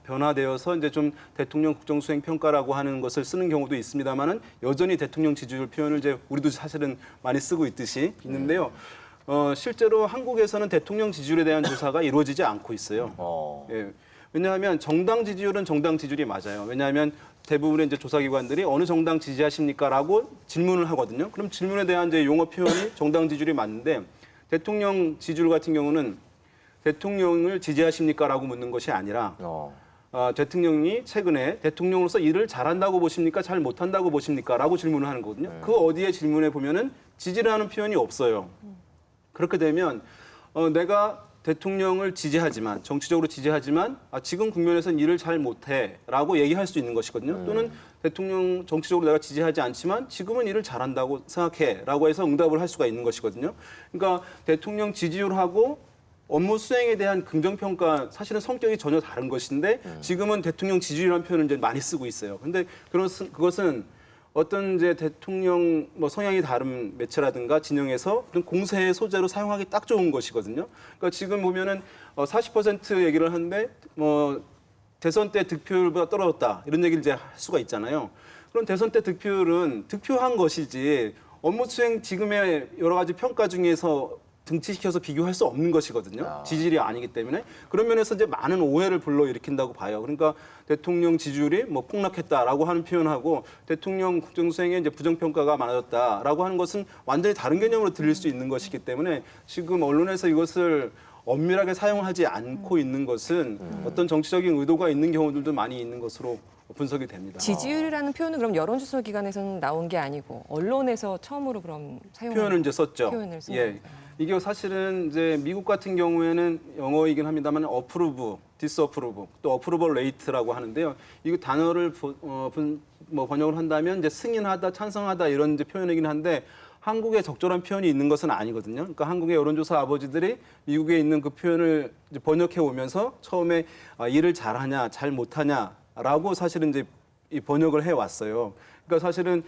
변화되어서 이제 좀 대통령 국정 수행 평가라고 하는 것을 쓰는 경우도 있습니다만은 여전히 대통령 지지율 표현을 이제 우리도 사실은 많이 쓰고 있는데요. 실제로 한국에서는 대통령 지지율에 대한 조사가 이루어지지 않고 있어요. 예. 왜냐하면 정당 지지율은 정당 지지율이 맞아요. 왜냐하면 대부분의 이제 조사기관들이 어느 정당 지지하십니까라고 질문을 하거든요. 그럼 질문에 대한 이제 용어 표현이 정당 지지율이 맞는데 대통령 지지율 같은 경우는 대통령을 지지하십니까라고 묻는 것이 아니라 대통령이 최근에 대통령으로서 일을 잘한다고 보십니까? 잘 못한다고 보십니까?라고 질문을 하는 거거든요. 그 어디에 질문에 보면은 지지라는 표현이 없어요. 그렇게 되면 내가 대통령을 지지하지만 정치적으로 지지하지만 지금 국면에서는 일을 잘 못해라고 얘기할 수 있는 것이거든요. 또는 대통령 정치적으로 내가 지지하지 않지만 지금은 일을 잘한다고 생각해라고 해서 응답을 할 수가 있는 것이거든요. 그러니까 대통령 지지율하고 업무 수행에 대한 긍정평가 사실은 성격이 전혀 다른 것인데 지금은 대통령 지지율이라는 표현을 이제 많이 쓰고 있어요. 그런데 그것은 어떤 이제 대통령 뭐 성향이 다른 매체라든가 진영에서 어떤 공세의 소재로 사용하기 딱 좋은 것이거든요. 그러니까 지금 보면은 40% 얘기를 하는데 뭐 대선 때 득표율보다 떨어졌다 이런 얘기를 이제 할 수가 있잖아요. 그럼 대선 때 득표율은 득표한 것이지 업무 수행 지금의 여러 가지 평가 중에서 등치시켜서 비교할 수 없는 것이거든요. 지지율이 아니기 때문에. 그런 면에서 이제 많은 오해를 불러일으킨다고 봐요. 그러니까 대통령 지지율이 뭐 폭락했다라고 하는 표현하고 대통령 국정수행에 이제 부정평가가 많아졌다라고 하는 것은 완전히 다른 개념으로 들릴 수 있는 것이기 때문에 지금 언론에서 이것을 엄밀하게 사용하지 않고 있는 것은 어떤 정치적인 의도가 있는 경우들도 많이 있는 것으로 분석이 됩니다. 지지율이라는 표현은 그럼 여론조사 기관에서는 나온 게 아니고 언론에서 처음으로 그럼 사용 표현을 이제 썼죠. 표현을 쓴 예. 겁니다. 이게 사실은 이제 미국 같은 경우에는 영어이긴 합니다만 approve, disapprove, 또 approval rate라고 하는데요. 이 단어를 번역을 한다면 이제 승인하다, 찬성하다 이런 이제 표현이긴 한데 한국에 적절한 표현이 있는 것은 아니거든요. 그러니까 한국의 여론조사 아버지들이 미국에 있는 그 표현을 이제 번역해 오면서 처음에 일을 잘하냐, 잘 못하냐라고 사실은 이제 이 번역을 해 왔어요. 그러니까 사실은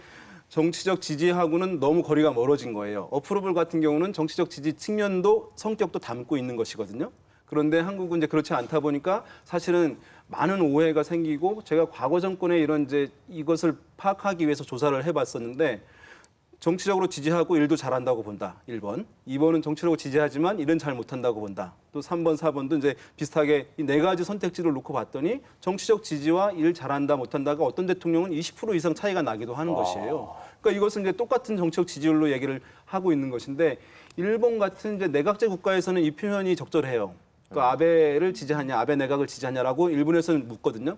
정치적 지지하고는 너무 거리가 멀어진 거예요. 어프로블 같은 경우는 정치적 지지 측면도 성격도 담고 있는 것이거든요. 그런데 한국은 이제 그렇지 않다 보니까 사실은 많은 오해가 생기고 제가 과거 정권에 이런 이제 이것을 파악하기 위해서 조사를 해봤었는데 정치적으로 지지하고 일도 잘한다고 본다. 1번. 2번은 정치적으로 지지하지만 일은 잘 못한다고 본다. 또 3번, 4번도 이제 비슷하게 이 네 가지 선택지를 놓고 봤더니 정치적 지지와 일 잘한다, 못한다가 어떤 대통령은 20% 이상 차이가 나기도 하는 것이에요. 그러니까 이것은 이제 똑같은 정치적 지지율로 얘기를 하고 있는 것인데 일본 같은 이제 내각제 국가에서는 이 표현이 적절해요. 그러니까 아베를 지지하냐, 아베 내각을 지지하냐라고 일본에서는 묻거든요.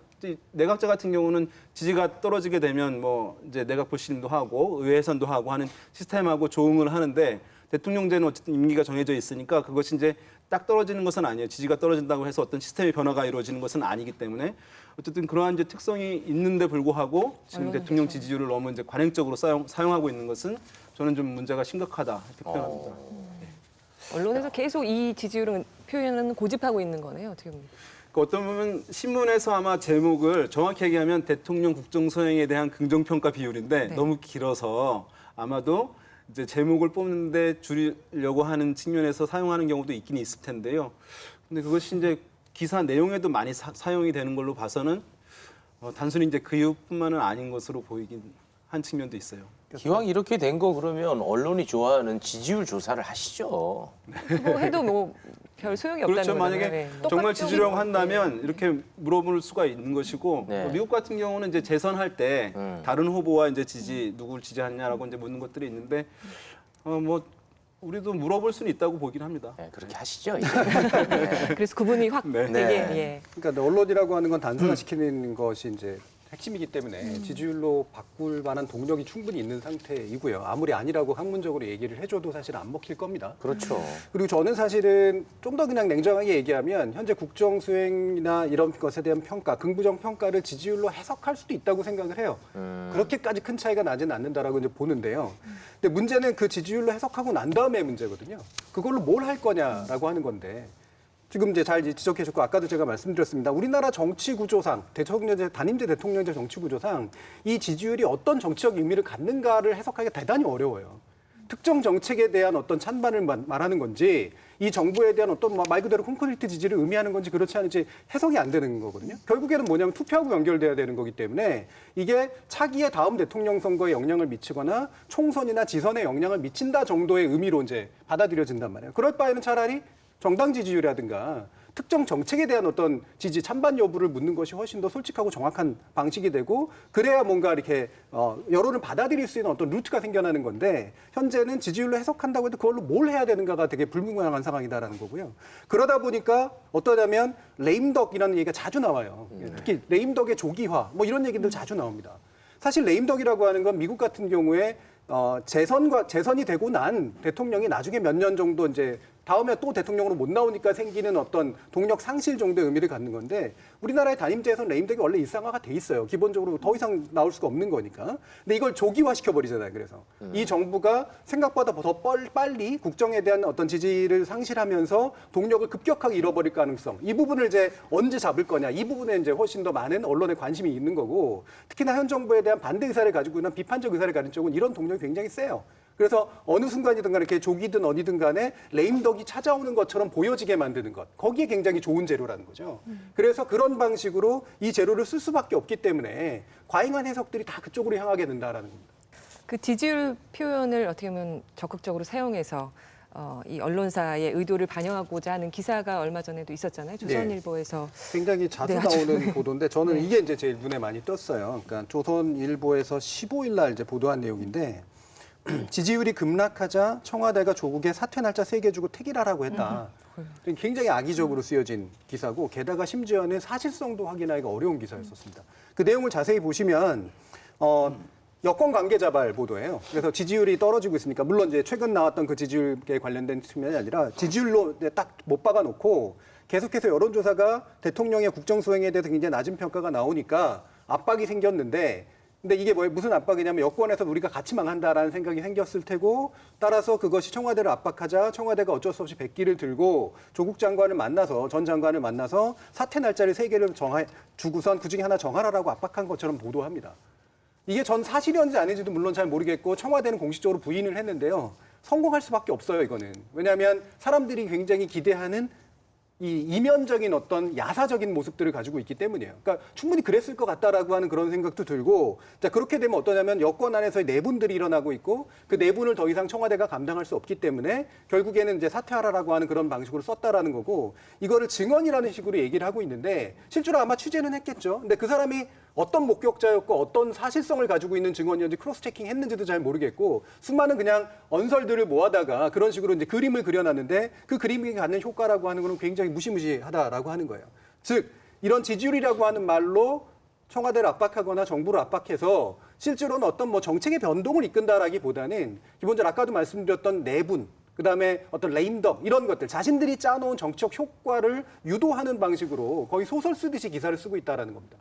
내각제 같은 경우는 지지가 떨어지게 되면 뭐 이제 내각 불신임도 하고 의회 해산도 하고 하는 시스템하고 조응을 하는데 대통령제는 어쨌든 임기가 정해져 있으니까 그것이 이제 딱 떨어지는 것은 아니에요. 지지가 떨어진다고 해서 어떤 시스템의 변화가 이루어지는 것은 아니기 때문에 어쨌든 그러한 이제 특성이 있는데 불구하고 지금 대통령 지지율을 너무 이제 관행적으로 사용하고 있는 것은 저는 좀 문제가 심각하다 이렇게 표현합니다. 언론에서 계속 이 지지율은 표현은 고집하고 있는 거네요. 어떻게 보면. 그러니까 어떤 보면 신문에서 아마 제목을 정확히 얘기하면 대통령 국정수행에 대한 긍정평가 비율인데 네. 너무 길어서 아마도 이제 제목을 뽑는데 줄이려고 하는 측면에서 사용하는 경우도 있긴 있을 텐데요. 근데 그것이 이제 기사 내용에도 많이 사용이 되는 걸로 봐서는 단순히 이제 그 이유뿐만은 아닌 것으로 보이긴 한 측면도 있어요. 기왕 이렇게 된 거 그러면 언론이 좋아하는 지지율 조사를 하시죠. 그거 해도 뭐 별 소용이 없다는 그렇죠. 거잖아요. 만약에 네. 정말 똑같죠. 지지라고 한다면 이렇게 물어볼 수가 있는 것이고 네. 미국 같은 경우는 이제 재선할 때 음. 다른 후보와 이제 누구를 지지하느냐라고 이제 묻는 것들이 있는데 뭐 우리도 물어볼 수는 있다고 보긴 합니다. 네, 그렇게 하시죠. 이제. 그래서 구분이 확 네. 되게 네. 예. 그러니까 언론이라고 하는 건 단순화시키는 것이 이제 핵심이기 때문에 지지율로 바꿀 만한 동력이 충분히 있는 상태이고요. 아무리 아니라고 학문적으로 얘기를 해줘도 사실 안 먹힐 겁니다. 그렇죠. 그리고 저는 사실은 좀 더 그냥 냉정하게 얘기하면 현재 국정 수행이나 이런 것에 대한 평가, 긍부정 평가를 지지율로 해석할 수도 있다고 생각을 해요. 그렇게까지 큰 차이가 나지는 않는다라고 이제 보는데요. 근데 문제는 그 지지율로 해석하고 난 다음에 문제거든요. 그걸로 뭘 할 거냐라고 하는 건데. 지금 이제 잘 지적해 주셨고 아까도 제가 말씀드렸습니다. 우리나라 정치 구조상 단임제 대통령제 정치 구조상 이 지지율이 어떤 정치적 의미를 갖는가를 해석하기가 대단히 어려워요. 특정 정책에 대한 어떤 찬반을 말하는 건지 이 정부에 대한 어떤 말 그대로 콘크리트 지지를 의미하는 건지 그렇지 않은지 해석이 안 되는 거거든요. 결국에는 뭐냐면 투표하고 연결돼야 되는 거기 때문에 이게 차기의 다음 대통령 선거에 영향을 미치거나 총선이나 지선에 영향을 미친다 정도의 의미로 이제 받아들여진단 말이에요. 그럴 바에는 차라리 정당 지지율이라든가 특정 정책에 대한 어떤 지지 찬반 여부를 묻는 것이 훨씬 더 솔직하고 정확한 방식이 되고 그래야 뭔가 이렇게 여론을 받아들일 수 있는 어떤 루트가 생겨나는 건데 현재는 지지율로 해석한다고 해도 그걸로 뭘 해야 되는가가 되게 불분명한 상황이다라는 거고요. 그러다 보니까 어떠냐면 레임덕이라는 얘기가 자주 나와요. 특히 레임덕의 조기화 뭐 이런 얘기들 자주 나옵니다. 사실 레임덕이라고 하는 건 미국 같은 경우에 재선이 되고 난 대통령이 나중에 몇 년 정도 이제 다음에 또 대통령으로 못 나오니까 생기는 어떤 동력 상실 정도의 의미를 갖는 건데 우리나라의 단임제에서는 레임덕이 원래 일상화가 돼 있어요. 기본적으로 더 이상 나올 수가 없는 거니까. 근데 이걸 조기화 시켜버리잖아요. 그래서 이 정부가 생각보다 더 빨리 국정에 대한 어떤 지지를 상실하면서 동력을 급격하게 잃어버릴 가능성. 이 부분을 이제 언제 잡을 거냐. 이 부분에 이제 훨씬 더 많은 언론의 관심이 있는 거고 특히나 현 정부에 대한 반대 의사를 가지고 있는 비판적 의사를 가진 쪽은 이런 동력이 굉장히 세요. 그래서 어느 순간이든 간에 이렇게 조기든 어디든 간에 레임덕이 찾아오는 것처럼 보여지게 만드는 것. 거기에 굉장히 좋은 재료라는 거죠. 그래서 그런 방식으로 이 재료를 쓸 수밖에 없기 때문에 과잉한 해석들이 다 그쪽으로 향하게 된다라는 겁니다. 그 지지율 표현을 어떻게 보면 적극적으로 사용해서 이 언론사의 의도를 반영하고자 하는 기사가 얼마 전에도 있었잖아요. 조선일보에서. 굉장히 자주 네, 아주. 나오는 보도인데 저는 네. 이게 이제 제일 눈에 많이 떴어요. 그러니까 조선일보에서 15일 날 이제 보도한 내용인데 지지율이 급락하자 청와대가 조국에 사퇴 날짜 3개 주고 택일하라고 했다. 굉장히 악의적으로 쓰여진 기사고 게다가 심지어는 사실성도 확인하기가 어려운 기사였었습니다. 그 내용을 자세히 보시면 여권 관계자발 보도예요. 그래서 지지율이 떨어지고 있으니까 물론 이제 최근 나왔던 그 지지율에 관련된 측면이 아니라 지지율로 딱 못 박아놓고 계속해서 여론조사가 대통령의 국정 수행에 대해서 굉장히 낮은 평가가 나오니까 압박이 생겼는데 근데 이게 무슨 압박이냐면 여권에서 우리가 같이 망한다라는 생각이 생겼을 테고 따라서 그것이 청와대를 압박하자 청와대가 어쩔 수 없이 백기를 들고 조국 장관을 만나서 전 장관을 만나서 사퇴 날짜를 3개를 주고선 그중에 하나 정하라라고 압박한 것처럼 보도합니다. 이게 전 사실이었는지 아닌지도 물론 잘 모르겠고 청와대는 공식적으로 부인을 했는데요. 성공할 수밖에 없어요, 이거는. 왜냐하면 사람들이 굉장히 기대하는 이 이면적인 어떤 야사적인 모습들을 가지고 있기 때문이에요. 그러니까 충분히 그랬을 것 같다라고 하는 그런 생각도 들고 자 그렇게 되면 어떠냐면 여권 안에서의 내분들이 일어나고 있고 그 내분을 더 이상 청와대가 감당할 수 없기 때문에 결국에는 이제 사퇴하라라고 하는 그런 방식으로 썼다라는 거고 이거를 증언이라는 식으로 얘기를 하고 있는데 실제로 아마 취재는 했겠죠. 근데 그 사람이 어떤 목격자였고 어떤 사실성을 가지고 있는 증언이었는지 크로스 체킹 했는지도 잘 모르겠고 수많은 그냥 언설들을 모아다가 그런 식으로 이제 그림을 그려놨는데 그 그림이 갖는 효과라고 하는 거는 굉장히 무시무시하다라고 하는 거예요. 즉 이런 지지율이라고 하는 말로 청와대를 압박하거나 정부를 압박해서 실제로는 어떤 뭐 정책의 변동을 이끈다라기보다는 기본적으로 아까도 말씀드렸던 내분 그다음에 어떤 레임덕 이런 것들 자신들이 짜놓은 정치적 효과를 유도하는 방식으로 거의 소설 쓰듯이 기사를 쓰고 있다라는 겁니다.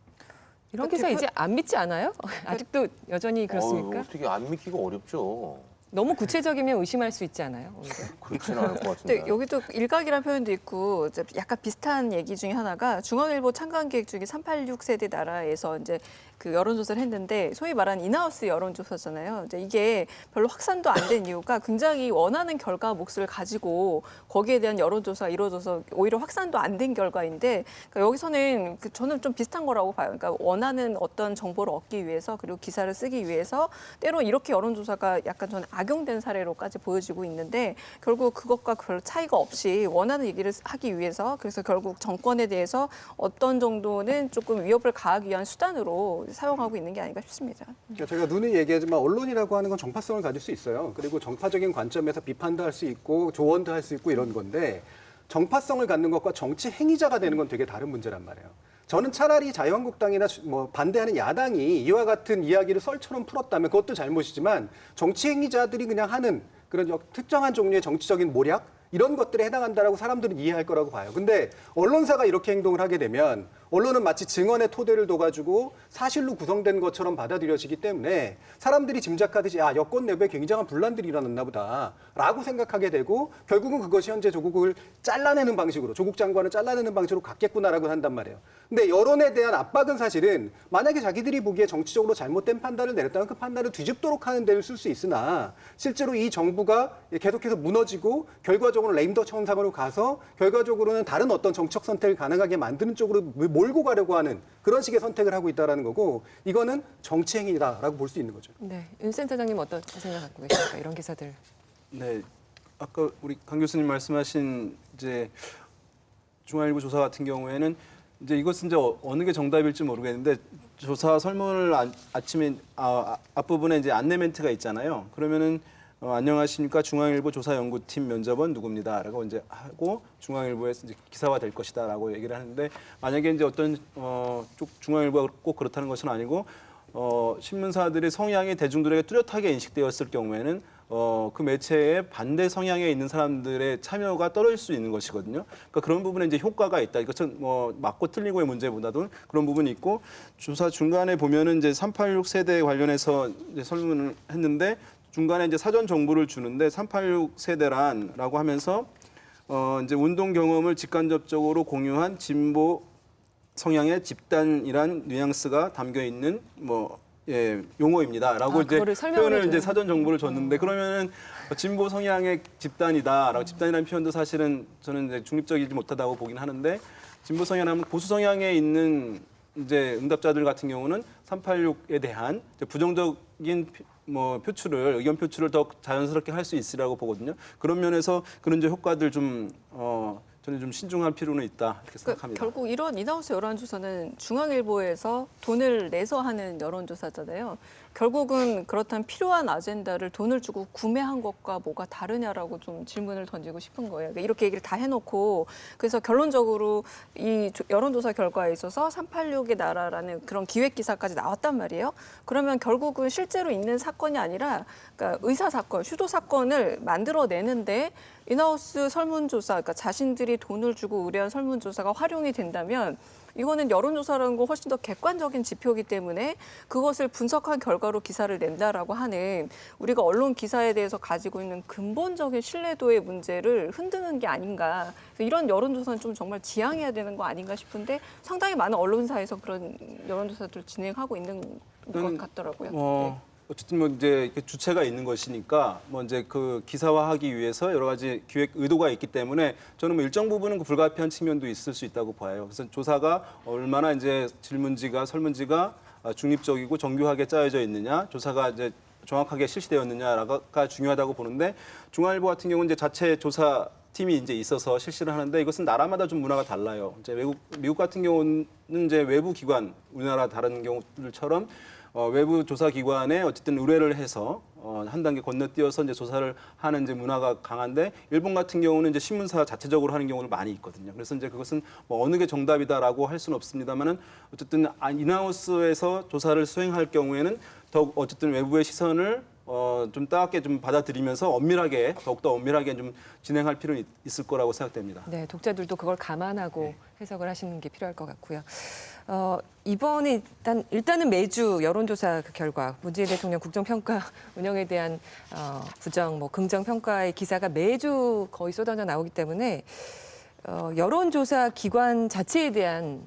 이런 기사 이제 안 믿지 않아요? 아직도 여전히 그렇습니까? 어떻게 안 믿기가 어렵죠. 너무 구체적이면 의심할 수 있지 않아요? 오히려? 그렇지는 않을 것 같은데. 근데 여기도 일각이라는 표현도 있고 이제 약간 비슷한 얘기 중에 하나가 중앙일보 참관기획 중에 386 세대 나라에서 이제 그 여론조사를 했는데 소위 말하는 인하우스 여론조사잖아요. 이제 이게 별로 확산도 안 된 이유가 굉장히 원하는 결과 몫을 가지고 거기에 대한 여론조사가 이루어져서 오히려 확산도 안 된 결과인데 그러니까 여기서는 저는 좀 비슷한 거라고 봐요. 그러니까 원하는 어떤 정보를 얻기 위해서 그리고 기사를 쓰기 위해서 때로 이렇게 여론조사가 약간 저는 악용된 사례로까지 보여지고 있는데 결국 그것과 별 차이가 없이 원하는 얘기를 하기 위해서 그래서 결국 정권에 대해서 어떤 정도는 조금 위협을 가하기 위한 수단으로 사용하고 있는 게 아닌가 싶습니다. 그러니까 제가 누누이 얘기하지만 언론이라고 하는 건 정파성을 가질 수 있어요. 그리고 정파적인 관점에서 비판도 할 수 있고 조언도 할 수 있고 이런 건데 정파성을 갖는 것과 정치 행위자가 되는 건 되게 다른 문제란 말이에요. 저는 차라리 자유한국당이나 뭐 반대하는 야당이 이와 같은 이야기를 썰처럼 풀었다면 그것도 잘못이지만 정치 행위자들이 그냥 하는 그런 특정한 종류의 정치적인 모략 이런 것들에 해당한다라고 사람들은 이해할 거라고 봐요. 근데 언론사가 이렇게 행동을 하게 되면 언론은 마치 증언의 토대를 둬가지고 사실로 구성된 것처럼 받아들여지기 때문에 사람들이 짐작하듯이 여권 내부에 굉장한 분란들이 일어났나 보다라고 생각하게 되고 결국은 그것이 현재 조국을 잘라내는 방식으로 조국 장관을 잘라내는 방식으로 갔겠구나라고 한단 말이에요. 근데 여론에 대한 압박은 사실은 만약에 자기들이 보기에 정치적으로 잘못된 판단을 내렸다면 그 판단을 뒤집도록 하는 데를 쓸 수 있으나 실제로 이 정부가 계속해서 무너지고 결과적으로 레임덕 현상으로 가서 결과적으로는 다른 어떤 정책 선택을 가능하게 만드는 쪽으로 몰고 가려고 하는 그런 식의 선택을 하고 있다는 거고 이거는 정치 행위다라고 볼 수 있는 거죠. 네, 윤 센터장님 어떤 생각 갖고 계십니까? 이런 기사들. 네, 아까 우리 강 교수님 말씀하신 이제 중앙일보 조사 같은 경우에는 이제 이것은 이제 어느 게 정답일지 모르겠는데 조사 설문을 아침에 앞부분에 이제 안내 멘트가 있잖아요. 그러면은 안녕하십니까 중앙일보 조사연구팀 면접원 누구입니다라고 이제 하고 중앙일보에서 이제 기사화 될 것이다라고 얘기를 하는데 만약에 이제 어떤 쪽 중앙일보가 꼭 그렇다는 것은 아니고 신문사들의 성향이 대중들에게 뚜렷하게 인식되었을 경우에는 그 매체에 반대 성향에 있는 사람들의 참여가 떨어질 수 있는 것이거든요. 그러니까 그런 부분에 이제 효과가 있다. 이것은 뭐 맞고 틀리고의 문제보다도 그런 부분이 있고 조사 중간에 보면은 이제 386 세대 관련해서 이제 설문을 했는데 중간에 이제 사전 정보를 주는데 386 세대란라고 하면서 이제 운동 경험을 직간접적으로 공유한 진보 성향의 집단이란 뉘앙스가 담겨 있는 용어입니다라고 이제 그거를 설명을 표현을 해줘요. 이제 사전 정보를 줬는데 그러면은 진보 성향의 집단이다라고 집단이라는 표현도 사실은 저는 이제 중립적이지 못하다고 보긴 하는데 진보 성향하면 보수 성향에 있는 이제 응답자들 같은 경우는 386에 대한 이제 부정적인 표출을 의견 표출을 더 자연스럽게 할 수 있으라고 보거든요. 그런 면에서 그런 이제 효과들 좀 저는 좀 신중할 필요는 있다 이렇게 생각합니다. 결국 이런 인하우스 여론조사는 중앙일보에서 돈을 내서 하는 여론조사잖아요. 결국은 그렇다면 필요한 아젠다를 돈을 주고 구매한 것과 뭐가 다르냐라고 좀 질문을 던지고 싶은 거예요. 그러니까 이렇게 얘기를 다 해놓고 그래서 결론적으로 이 여론조사 결과에 있어서 386의 나라라는 그런 기획기사까지 나왔단 말이에요. 그러면 결국은 실제로 있는 사건이 아니라 그러니까 의사사건, 슈도사건을 만들어내는데 인하우스 설문조사, 그러니까 자신들이 돈을 주고 의뢰한 설문조사가 활용이 된다면 이거는 여론조사라는 거 훨씬 더 객관적인 지표이기 때문에 그것을 분석한 결과로 기사를 낸다라고 하는 우리가 언론 기사에 대해서 가지고 있는 근본적인 신뢰도의 문제를 흔드는 게 아닌가. 그래서 이런 여론조사는 좀 정말 지양해야 되는 거 아닌가 싶은데 상당히 많은 언론사에서 그런 여론조사들을 진행하고 있는 것 같더라고요. 네. 어쨌든 이제 주체가 있는 것이니까 이제 그 기사화하기 위해서 여러 가지 기획 의도가 있기 때문에 저는 일정 부분은 그 불가피한 측면도 있을 수 있다고 봐요. 그래서 조사가 얼마나 이제 질문지가 설문지가 중립적이고 정교하게 짜여져 있느냐, 조사가 이제 정확하게 실시되었느냐가 중요하다고 보는데 중앙일보 같은 경우는 이제 자체 조사 팀이 이제 있어서 실시를 하는데 이것은 나라마다 좀 문화가 달라요. 이제 미국 같은 경우는 이제 외부 기관, 우리나라 다른 경우들처럼 외부 조사 기관에 어쨌든 의뢰를 해서 한 단계 건너뛰어서 이제 조사를 하는 이제 문화가 강한데 일본 같은 경우는 이제 신문사 자체적으로 하는 경우는 많이 있거든요. 그래서 이제 그것은 어느 게 정답이다라고 할 수는 없습니다만은 어쨌든 인하우스에서 조사를 수행할 경우에는 더욱 어쨌든 외부의 시선을 좀 따갑게 좀 받아들이면서 엄밀하게 더욱더 엄밀하게 좀 진행할 필요는 있을 거라고 생각됩니다. 네, 독자들도 그걸 감안하고 해석을 하시는 게 필요할 것 같고요. 이번에 일단은 매주 여론조사 그 결과 문재인 대통령 국정평가 운영에 대한 부정, 뭐 긍정 평가의 기사가 매주 거의 쏟아져 나오기 때문에 여론조사 기관 자체에 대한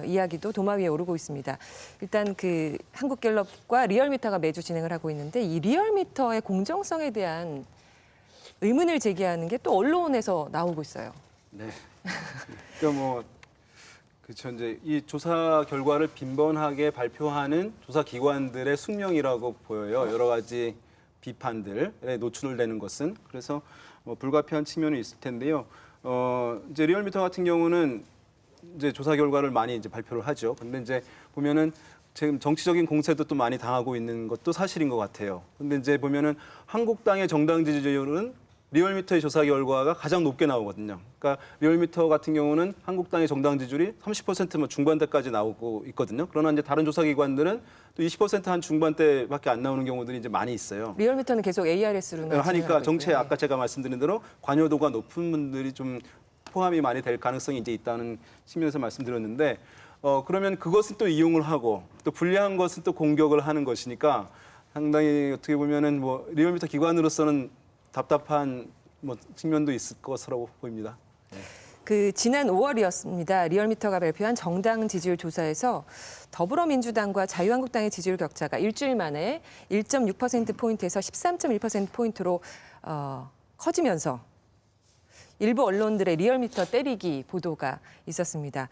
이야기도 도마 위에 오르고 있습니다. 일단 그 한국갤럽과 리얼미터가 매주 진행을 하고 있는데 이 리얼미터의 공정성에 대한 의문을 제기하는 게 또 언론에서 나오고 있어요. 네. 그러니까 뭐 그렇죠. 이제 이 조사 결과를 빈번하게 발표하는 조사 기관들의 숙명이라고 보여요. 여러 가지 비판들에 노출되는 것은 그래서 뭐 불가피한 측면이 있을 텐데요. 이제 리얼미터 같은 경우는 이제 조사 결과를 많이 이제 발표를 하죠. 근데 이제 보면은 지금 정치적인 공세도 또 많이 당하고 있는 것도 사실인 것 같아요. 근데 이제 보면은 한국당의 정당 지지율은 리얼미터의 조사 결과가 가장 높게 나오거든요. 그러니까 리얼미터 같은 경우는 한국당의 정당 지지율이 30% 중반대까지 나오고 있거든요. 그러나 이제 다른 조사 기관들은 또 20%한 중반대밖에 안 나오는 경우들이 이제 많이 있어요. 리얼미터는 계속 ARS로 하니까 정치에 아까 제가 말씀드린 대로 관여도가 높은 분들이 좀 포함이 많이 될 가능성이 이제 있다는 측면에서 말씀드렸는데 그러면 그것은 또 이용을 하고 또 불리한 것은 또 공격을 하는 것이니까 상당히 어떻게 보면은 뭐 리얼미터 기관으로서는 답답한 뭐 측면도 있을 것으로 보입니다. 그 지난 5월이었습니다. 리얼미터가 발표한 정당 지지율 조사에서 더불어민주당과 자유한국당의 지지율 격차가 일주일 만에 1.6%포인트에서 13.1%포인트로 커지면서 일부 언론들의 리얼미터 때리기 보도가 있었습니다.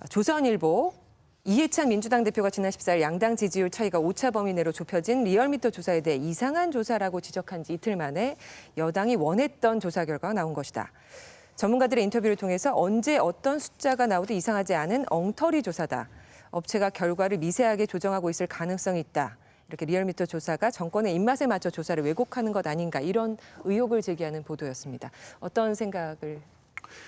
조선일보 이해찬 민주당 대표가 지난 14일 양당 지지율 차이가 오차 범위 내로 좁혀진 리얼미터 조사에 대해 이상한 조사라고 지적한 지 이틀 만에 여당이 원했던 조사 결과가 나온 것이다. 전문가들의 인터뷰를 통해서 언제 어떤 숫자가 나오도 이상하지 않은 엉터리 조사다. 업체가 결과를 미세하게 조정하고 있을 가능성이 있다. 이렇게 리얼미터 조사가 정권의 입맛에 맞춰 조사를 왜곡하는 것 아닌가 이런 의혹을 제기하는 보도였습니다. 어떤 생각을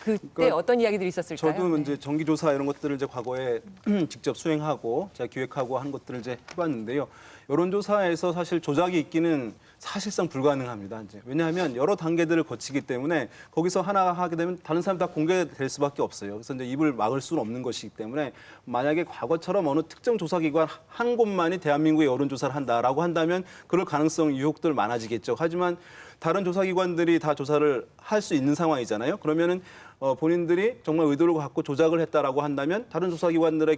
그때 그러니까 어떤 이야기들이 있었을까요? 저도 네. 이제 정기조사 이런 것들을 이제 과거에 직접 수행하고 제가 기획하고 한 것들을 이제 해봤는데요. 여론조사에서 사실 조작이 있기는 사실상 불가능합니다. 이제 왜냐하면 여러 단계들을 거치기 때문에 거기서 하나 하게 되면 다른 사람 다 공개될 수밖에 없어요. 그래서 이제 입을 막을 수는 없는 것이기 때문에 만약에 과거처럼 어느 특정 조사기관 한 곳만이 대한민국의 여론조사를 한다라고 한다면 그럴 가능성 유혹들 많아지겠죠. 하지만 다른 조사기관들이 다 조사를 할 수 있는 상황이잖아요. 그러면은 본인들이 정말 의도를 갖고 조작을 했다라고 한다면 다른 조사기관들의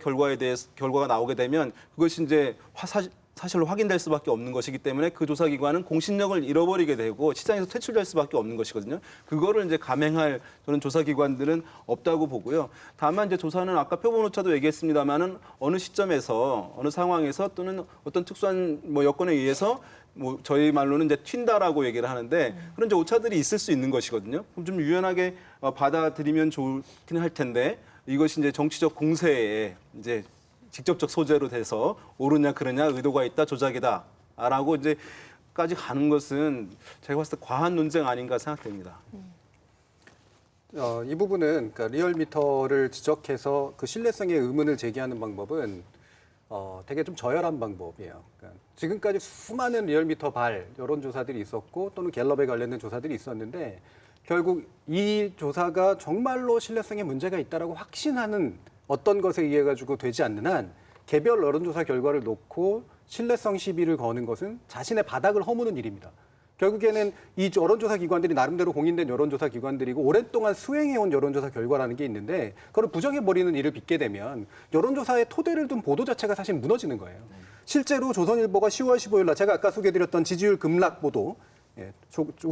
결과가 나오게 되면 그것이 이제 사실로 확인될 수밖에 없는 것이기 때문에 그 조사기관은 공신력을 잃어버리게 되고 시장에서 퇴출될 수밖에 없는 것이거든요. 그거를 이제 감행할 저는 조사기관들은 없다고 보고요. 다만 이제 조사는 아까 표본오차도 얘기했습니다만은 어느 시점에서 어느 상황에서 또는 어떤 특수한 뭐 여건에 의해서 뭐 저희 말로는 이제 튄다라고 얘기를 하는데 그런 이제 오차들이 있을 수 있는 것이거든요. 그럼 좀 유연하게 받아들이면 좋긴 할 텐데 이것이 이제 정치적 공세에 이제 직접적 소재로 돼서 옳으냐 그러냐 의도가 있다 조작이다라고 이제까지 가는 것은 제가 봤을 때 과한 논쟁 아닌가 생각됩니다. 이 부분은 그러니까 리얼미터를 지적해서 그 신뢰성의 의문을 제기하는 방법은 되게 좀 저열한 방법이에요. 그러니까 지금까지 수많은 리얼미터 여론조사들이 있었고 또는 갤럽에 관련된 조사들이 있었는데 결국 이 조사가 정말로 신뢰성에 문제가 있다라고 확신하는 어떤 것에 의해 가지고 되지 않는 한 개별 여론조사 결과를 놓고 신뢰성 시비를 거는 것은 자신의 바닥을 허무는 일입니다. 결국에는 이 여론조사 기관들이 나름대로 공인된 여론조사 기관들이고 오랫동안 수행해온 여론조사 결과라는 게 있는데 그걸 부정해버리는 일을 빚게 되면 여론조사의 토대를 둔 보도 자체가 사실 무너지는 거예요. 실제로 조선일보가 10월 15일 날 제가 아까 소개해드렸던 지지율 급락 보도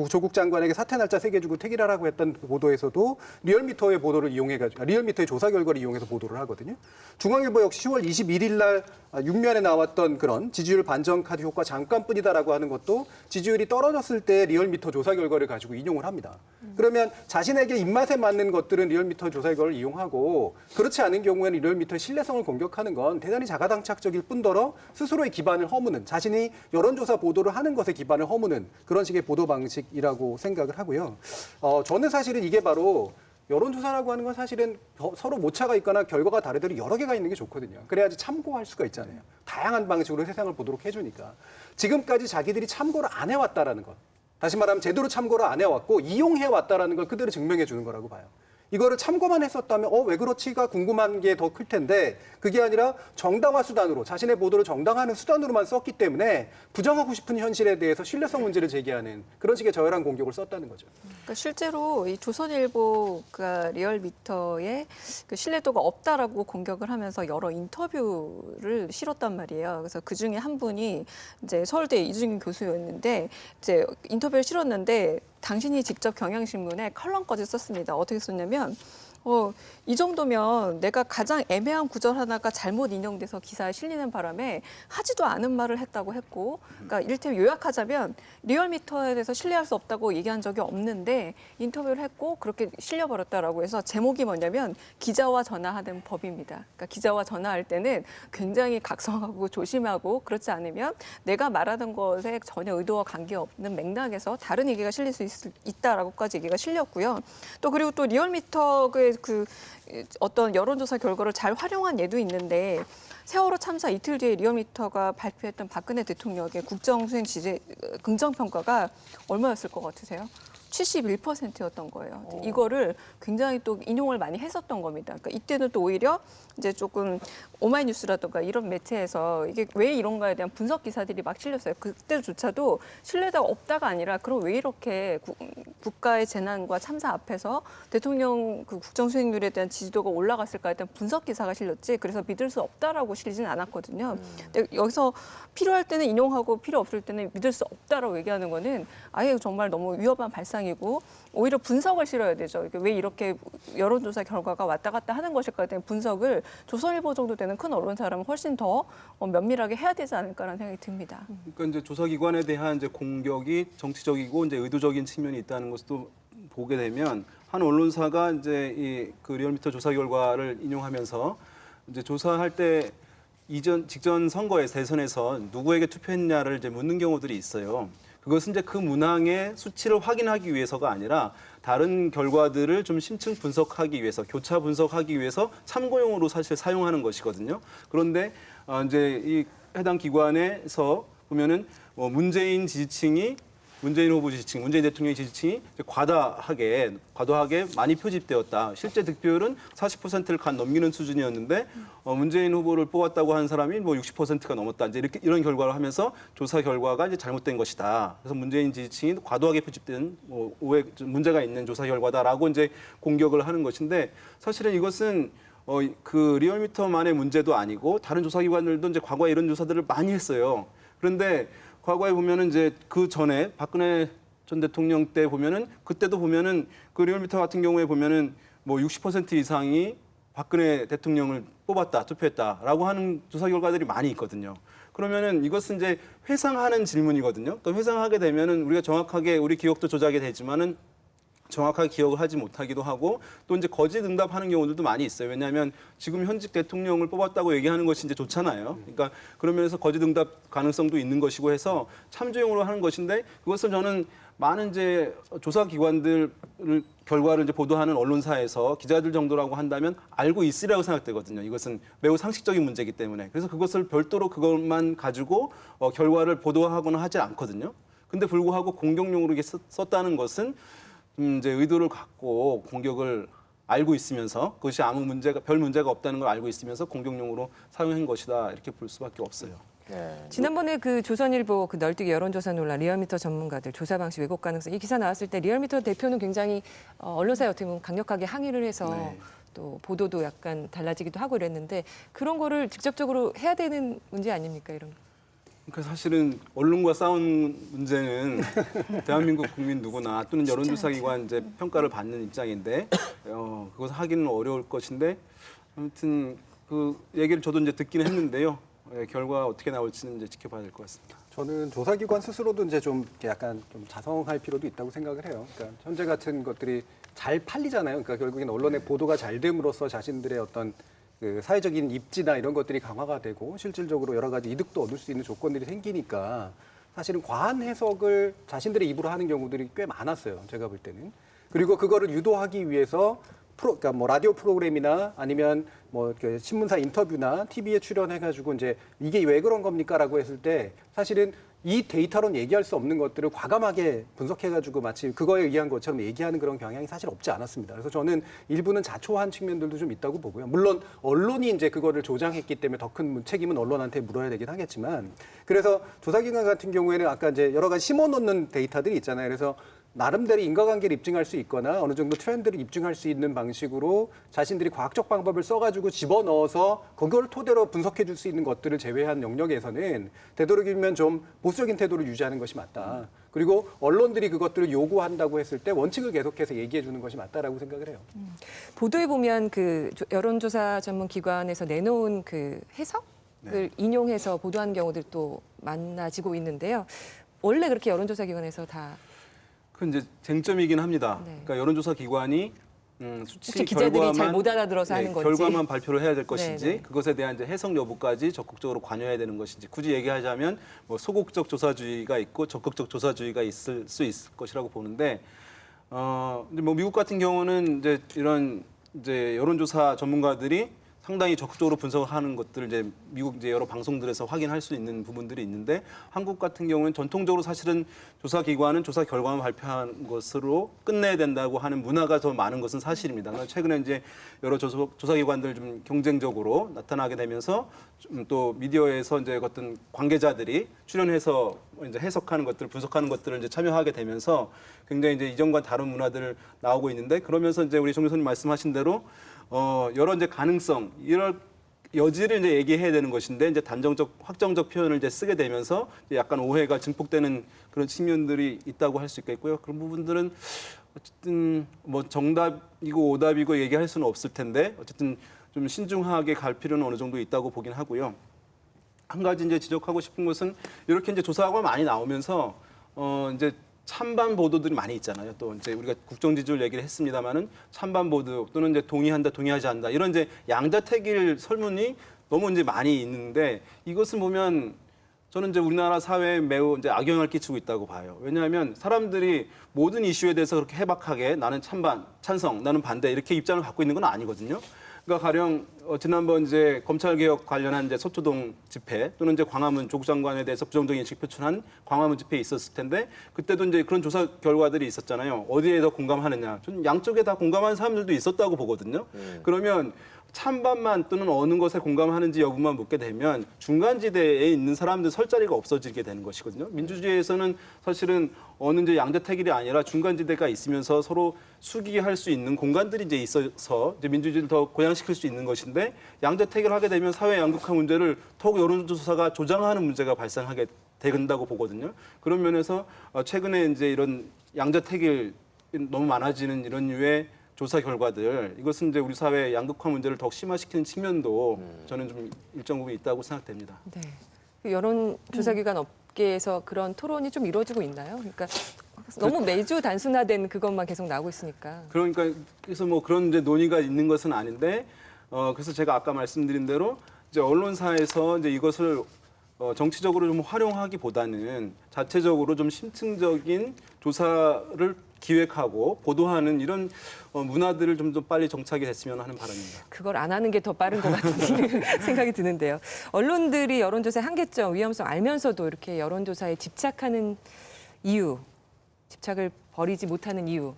조국 장관에게 사퇴 날짜 3개 주고 퇴길하라고 했던 보도에서도 리얼미터의 보도를 이용해가지고 리얼미터의 조사 결과를 이용해서 보도를 하거든요. 중앙일보 역시 10월 21일 날 6면에 나왔던 그런 지지율 반전 카드 효과 잠깐뿐이다라고 하는 것도 지지율이 떨어졌을 때 리얼미터 조사 결과를 가지고 인용을 합니다. 그러면 자신에게 입맛에 맞는 것들은 리얼미터 조사 결과를 이용하고 그렇지 않은 경우에는 리얼미터의 신뢰성을 공격하는 건 대단히 자가당착적일 뿐더러 스스로의 기반을 허무는 자신이 여론조사 보도를 하는 것에 기반을 허무는 그런 식의 보도 방식이라고 생각을 하고요. 저는 사실은 이게 바로 여론조사라고 하는 건 사실은 서로 모차가 있거나 결과가 다르더라도 여러 개가 있는 게 좋거든요. 그래야지 참고할 수가 있잖아요. 다양한 방식으로 세상을 보도록 해주니까. 지금까지 자기들이 참고를 안 해왔다라는 것. 다시 말하면 제대로 참고를 안 해왔고 이용해왔다라는 걸 그대로 증명해 주는 거라고 봐요. 이거를 참고만 했었다면 왜 그렇지가 궁금한 게 더 클 텐데 그게 아니라 정당화 수단으로 자신의 보도를 정당화하는 수단으로만 썼기 때문에 부정하고 싶은 현실에 대해서 신뢰성 문제를 제기하는 그런 식의 저열한 공격을 썼다는 거죠. 그러니까 실제로 이 조선일보가 리얼미터에 그 신뢰도가 없다라고 공격을 하면서 여러 인터뷰를 실었단 말이에요. 그래서 그 중에 한 분이 이제 서울대 이중인 교수였는데 이제 인터뷰를 실었는데 당신이 직접 경향신문에 컬럼까지 썼습니다. 어떻게 썼냐면 이 정도면 내가 가장 애매한 구절 하나가 잘못 인용돼서 기사에 실리는 바람에 하지도 않은 말을 했다고 했고, 그러니까 이를테면 요약하자면 리얼미터에 대해서 신뢰할 수 없다고 얘기한 적이 없는데 인터뷰를 했고 그렇게 실려버렸다라고 해서 제목이 뭐냐면 기자와 전화하는 법입니다. 그러니까 기자와 전화할 때는 굉장히 각성하고 조심하고 그렇지 않으면 내가 말하는 것에 전혀 의도와 관계없는 맥락에서 다른 얘기가 실릴 수 있다라고까지 얘기가 실렸고요. 또 그리고 또 리얼미터의 그 어떤 여론조사 결과를 잘 활용한 예도 있는데 세월호 참사 이틀 뒤에 리얼미터가 발표했던 박근혜 대통령의 국정수행 긍정평가가 얼마였을 것 같으세요? 71%였던 거예요. 이거를 굉장히 또 인용을 많이 했었던 겁니다. 그러니까 이때는 또 오히려 이제 조금 오마이뉴스라든가 이런 매체에서 이게 왜 이런가에 대한 분석 기사들이 막 실렸어요. 그때조차도 신뢰도가 없다가 아니라 그럼 왜 이렇게 국가의 재난과 참사 앞에서 대통령 그 국정 수행률에 대한 지지도가 올라갔을까에 대한 분석 기사가 실렸지. 그래서 믿을 수 없다라고 실리진 않았거든요. 근데 여기서 필요할 때는 인용하고 필요 없을 때는 믿을 수 없다라고 얘기하는 거는 아예 정말 너무 위험한 발상이고 오히려 분석을 실어야 되죠. 왜 이렇게 여론조사 결과가 왔다 갔다 하는 것일까에 대한 분석을 조선일보 정도 되는 큰 언론사라면 훨씬 더 면밀하게 해야 되지 않을까라는 생각이 듭니다. 그러니까 이제 조사기관에 대한 이제 공격이 정치적이고 이제 의도적인 측면이 있다는 것도 보게 되면 한 언론사가 이제 이 그 리얼미터 조사 결과를 인용하면서 이제 조사할 때 직전 선거에 대선에서 누구에게 투표했냐를 이제 묻는 경우들이 있어요. 그것은 이제 그 문항의 수치를 확인하기 위해서가 아니라 다른 결과들을 좀 심층 분석하기 위해서, 교차 분석하기 위해서 참고용으로 사실 사용하는 것이거든요. 그런데 이제 이 해당 기관에서 보면은 문재인 후보 지지층, 문재인 대통령의 지지층이 과도하게 많이 표집되었다. 실제 득표율은 40%를 간 넘기는 수준이었는데 문재인 후보를 뽑았다고 하는 사람이 60%가 넘었다. 이제 이런 결과를 하면서 조사 결과가 이제 잘못된 것이다. 그래서 문재인 지지층이 과도하게 표집된 문제가 있는 조사 결과다라고 이제 공격을 하는 것인데 사실은 이것은 그 리얼미터만의 문제도 아니고 다른 조사기관들도 이제 과거에 이런 조사들을 많이 했어요. 그런데 과거에 보면은 이제 그 전에 박근혜 전 대통령 때 보면은 그때도 보면은 그 리얼미터 같은 경우에 보면은 60% 이상이 박근혜 대통령을 뽑았다, 투표했다라고 하는 조사 결과들이 많이 있거든요. 그러면은 이것은 이제 회상하는 질문이거든요. 또 회상하게 되면은 우리가 정확하게 우리 기억도 조작이 되지만은 정확하게 기억을 하지 못하기도 하고 또 이제 거짓 응답하는 경우들도 많이 있어요. 왜냐하면 지금 현직 대통령을 뽑았다고 얘기하는 것이 이제 좋잖아요. 그러니까 그런 면에서 거짓 응답 가능성도 있는 것이고 해서 참조용으로 하는 것인데 그것을 저는 많은 이제 조사 기관들 결과를 이제 보도하는 언론사에서 기자들 정도라고 한다면 알고 있으리라고 생각되거든요. 이것은 매우 상식적인 문제이기 때문에. 그래서 그것을 별도로 그것만 가지고 결과를 보도하거나 하지 않거든요. 근데 불구하고 공격용으로 이렇게 썼다는 것은 이제 의도를 갖고 공격을 알고 있으면서 그것이 별 문제가 없다는 걸 알고 있으면서 공격용으로 사용한 것이다 이렇게 볼 수밖에 없어요. 네. 지난번에 그 조선일보 그 널뛰기 여론조사 논란 리얼미터 전문가들 조사 방식 왜곡 가능성 이 기사 나왔을 때 리얼미터 대표는 굉장히 언론사에 어떻게 보면 강력하게 항의를 해서 네. 또 보도도 약간 달라지기도 하고 이랬는데 그런 거를 직접적으로 해야 되는 문제 아닙니까 이런? 그러니까 사실은 언론과 싸운 문제는 대한민국 국민 누구나 또는 여론조사기관 이제 평가를 받는 입장인데 그것을 하기는 어려울 것인데 아무튼 그 얘기를 저도 이제 듣기는 했는데요. 결과 어떻게 나올지는 이제 지켜봐야 될 것 같습니다. 저는 조사기관 스스로도 이제 좀 약간 좀 자성할 필요도 있다고 생각을 해요. 그러니까 현재 같은 것들이 잘 팔리잖아요. 그러니까 결국엔 언론의 보도가 잘 됨으로써 자신들의 어떤 그 사회적인 입지나 이런 것들이 강화가 되고 실질적으로 여러 가지 이득도 얻을 수 있는 조건들이 생기니까 사실은 과한 해석을 자신들의 입으로 하는 경우들이 꽤 많았어요. 제가 볼 때는. 그리고 그거를 유도하기 위해서 그러니까 뭐 라디오 프로그램이나 아니면 뭐 그 신문사 인터뷰나 TV에 출연해가지고 이제 이게 왜 그런 겁니까라고 했을 때 사실은 이 데이터로는 얘기할 수 없는 것들을 과감하게 분석해가지고 마치 그거에 의한 것처럼 얘기하는 그런 경향이 사실 없지 않았습니다. 그래서 저는 일부는 자초한 측면들도 좀 있다고 보고요. 물론 언론이 이제 그거를 조장했기 때문에 더 큰 책임은 언론한테 물어야 되긴 하겠지만, 그래서 조사기관 같은 경우에는 아까 이제 여러 가지 심어놓는 데이터들이 있잖아요. 그래서 나름대로 인과관계를 입증할 수 있거나 어느 정도 트렌드를 입증할 수 있는 방식으로 자신들이 과학적 방법을 써가지고 집어넣어서 그걸 토대로 분석해 줄 수 있는 것들을 제외한 영역에서는 되도록이면 좀 보수적인 태도를 유지하는 것이 맞다. 그리고 언론들이 그것들을 요구한다고 했을 때 원칙을 계속해서 얘기해 주는 것이 맞다라고 생각을 해요. 보도에 보면 그 여론조사 전문 기관에서 내놓은 그 해석을 인용해서 보도하는 경우들 또 많아지고 있는데요. 원래 그렇게 여론조사 기관에서 다 그 이제 쟁점이긴 합니다. 네. 그러니까 여론조사 기관이 수치 혹시 기자들이 결과만 잘 못 알아들어서 하는 건지. 결과만 발표를 해야 될 것인지 네, 네. 그것에 대한 이제 해석 여부까지 적극적으로 관여해야 되는 것인지 굳이 얘기하자면 뭐 소극적 조사주의가 있고 적극적 조사주의가 있을 수 있을 것이라고 보는데 이제 뭐 미국 같은 경우는 이제 이런 이제 여론조사 전문가들이 상당히 적극적으로 분석하는 것들을 이제 미국 이제 여러 방송들에서 확인할 수 있는 부분들이 있는데 한국 같은 경우는 전통적으로 사실은 조사기관은 조사 결과만 발표한 것으로 끝내야 된다고 하는 문화가 더 많은 것은 사실입니다. 그러나 최근에 이제 여러 조사기관들 좀 경쟁적으로 나타나게 되면서 좀 또 미디어에서 이제 어떤 관계자들이 출연해서 이제 해석하는 것들, 분석하는 것들을 이제 참여하게 되면서 굉장히 이제 이전과 다른 문화들을 나오고 있는데 그러면서 이제 우리 정 교수님 말씀하신 대로 여러 이제 가능성 이런 여지를 이제 얘기해야 되는 것인데 이제 단정적 확정적 표현을 이제 쓰게 되면서 이제 약간 오해가 증폭되는 그런 측면들이 있다고 할 수 있겠고요. 그런 부분들은 어쨌든 뭐 정답이고 오답이고 얘기할 수는 없을 텐데 어쨌든 좀 신중하게 갈 필요는 어느 정도 있다고 보긴 하고요. 한 가지 이제 지적하고 싶은 것은 이렇게 이제 조사가 많이 나오면서 이제 찬반 보도들이 많이 있잖아요. 또 이제 우리가 국정 지지율 얘기를 했습니다만은 찬반 보도 또는 이제 동의한다, 동의하지 않는다 이런 이제 양자택일 설문이 너무 이제 많이 있는데 이것을 보면 저는 이제 우리나라 사회에 매우 이제 악영향을 끼치고 있다고 봐요. 왜냐하면 사람들이 모든 이슈에 대해서 그렇게 해박하게 나는 찬반, 찬성, 나는 반대 이렇게 입장을 갖고 있는 건 아니거든요. 그러니까 가령 지난번 이제 검찰 개혁 관련한 이제 서초동 집회 또는 이제 광화문 조국 장관에 대해서 부정적인 인식 표출한 광화문 집회에 있었을 텐데 그때도 이제 그런 조사 결과들이 있었잖아요. 어디에 더 공감하느냐. 저는 양쪽에 다 공감하는 사람들도 있었다고 보거든요. 그러면 찬반만 또는 어느 것에 공감하는지 여부만 묻게 되면 중간지대에 있는 사람들 설 자리가 없어지게 되는 것이거든요. 민주주의에서는 사실은 어느 이제 양자택일이 아니라 중간지대가 있으면서 서로 수기할 수 있는 공간들이 이제 있어서 이제 민주주의를 더 고양시킬 수 있는 것인데 양자택일을 하게 되면 사회 양극화 문제를 더욱 여론조사가 조장하는 문제가 발생하게 된다고 보거든요. 그런 면에서 최근에 이제 이런 양자택일 너무 많아지는 이런 류의 조사 결과들 이것은 이제 우리 사회 양극화 문제를 더욱 심화시키는 측면도 저는 좀 일정 부분 있다고 생각됩니다. 네. 그 여론조사기관 업계에서 그런 토론이 좀 이루어지고 있나요? 그러니까 너무 매주 단순화된 그것만 계속 나오고 있으니까. 그러니까 그래서 뭐 그런 이제 논의가 있는 것은 아닌데 그래서 제가 아까 말씀드린 대로 이제 언론사에서 이제 이것을 정치적으로 좀 활용하기보다는 자체적으로 좀 심층적인 조사를 기획하고 보도하는 이런 문화들을 좀 더 빨리 정착이 됐으면 하는 바람입니다. 그걸 안 하는 게 더 빠른 것 같은 생각이 드는데요. 언론들이 여론조사의 한계점, 위험성 알면서도 이렇게 여론조사에 집착하는 이유, 집착을 버리지 못하는 이유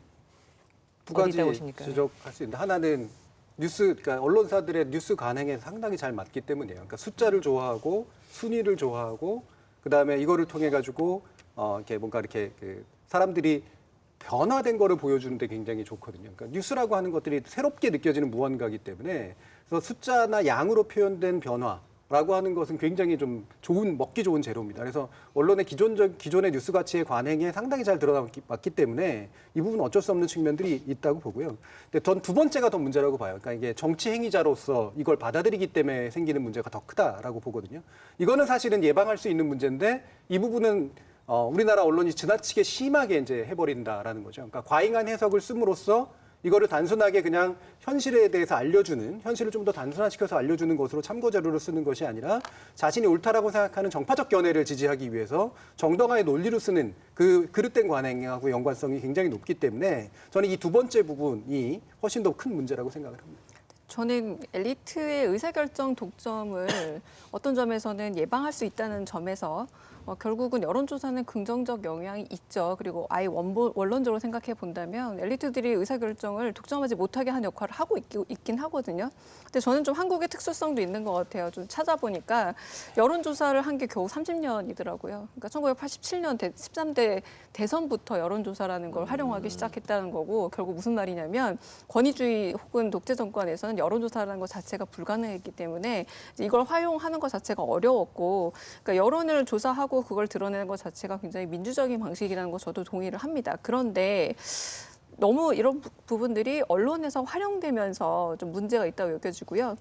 두 어디 가지 있다고 보십니까? 지적할 수 있는데 하나는 그러니까 언론사들의 뉴스 관행에 상당히 잘 맞기 때문이에요. 그러니까 숫자를 좋아하고 순위를 좋아하고 그다음에 이거를 통해 가지고 이렇게 뭔가 이렇게 그 사람들이 변화된 거를 보여주는데 굉장히 좋거든요. 그러니까 뉴스라고 하는 것들이 새롭게 느껴지는 무언가이기 때문에 그래서 숫자나 양으로 표현된 변화라고 하는 것은 굉장히 좀 먹기 좋은 재료입니다. 그래서 언론의 기존의 뉴스 가치의 관행에 상당히 잘 들어맞기 때문에 이 부분은 어쩔 수 없는 측면들이 있다고 보고요. 근데 전 두 번째가 더 문제라고 봐요. 그러니까 이게 정치 행위자로서 이걸 받아들이기 때문에 생기는 문제가 더 크다라고 보거든요. 이거는 사실은 예방할 수 있는 문제인데 이 부분은 우리나라 언론이 지나치게 심하게 이제 해버린다라는 거죠. 그러니까 과잉한 해석을 씀으로써 이거를 단순하게 그냥 현실에 대해서 알려주는, 현실을 좀 더 단순화시켜서 알려주는 것으로 참고 자료로 쓰는 것이 아니라 자신이 옳다라고 생각하는 정파적 견해를 지지하기 위해서 정당화의 논리로 쓰는 그 그릇된 관행하고 연관성이 굉장히 높기 때문에 저는 이 두 번째 부분이 훨씬 더 큰 문제라고 생각을 합니다. 저는 엘리트의 의사결정 독점을 어떤 점에서는 예방할 수 있다는 점에서 결국은 여론조사는 긍정적 영향이 있죠. 그리고 아예 원론적으로 생각해 본다면 엘리트들이 의사결정을 독점하지 못하게 하는 역할을 하고 있긴 하거든요. 근데 저는 좀 한국의 특수성도 있는 것 같아요. 좀 찾아보니까 여론조사를 한 게 겨우 30년이더라고요. 그러니까 1987년 13대 대선부터 여론조사라는 걸 활용하기 시작했다는 거고 결국 무슨 말이냐면 권위주의 혹은 독재 정권에서는 여론조사라는 것 자체가 불가능했기 때문에 이걸 활용하는 것 자체가 어려웠고 그러니까 여론을 조사하고 그걸 드러내는 것 자체가 굉장히 민주적인 방식이라는 거 저도 동의를 합니다. 그런데 너무 이런 부분들이 언론에서 활용되면서 좀 문제가 있다고 여겨지고요.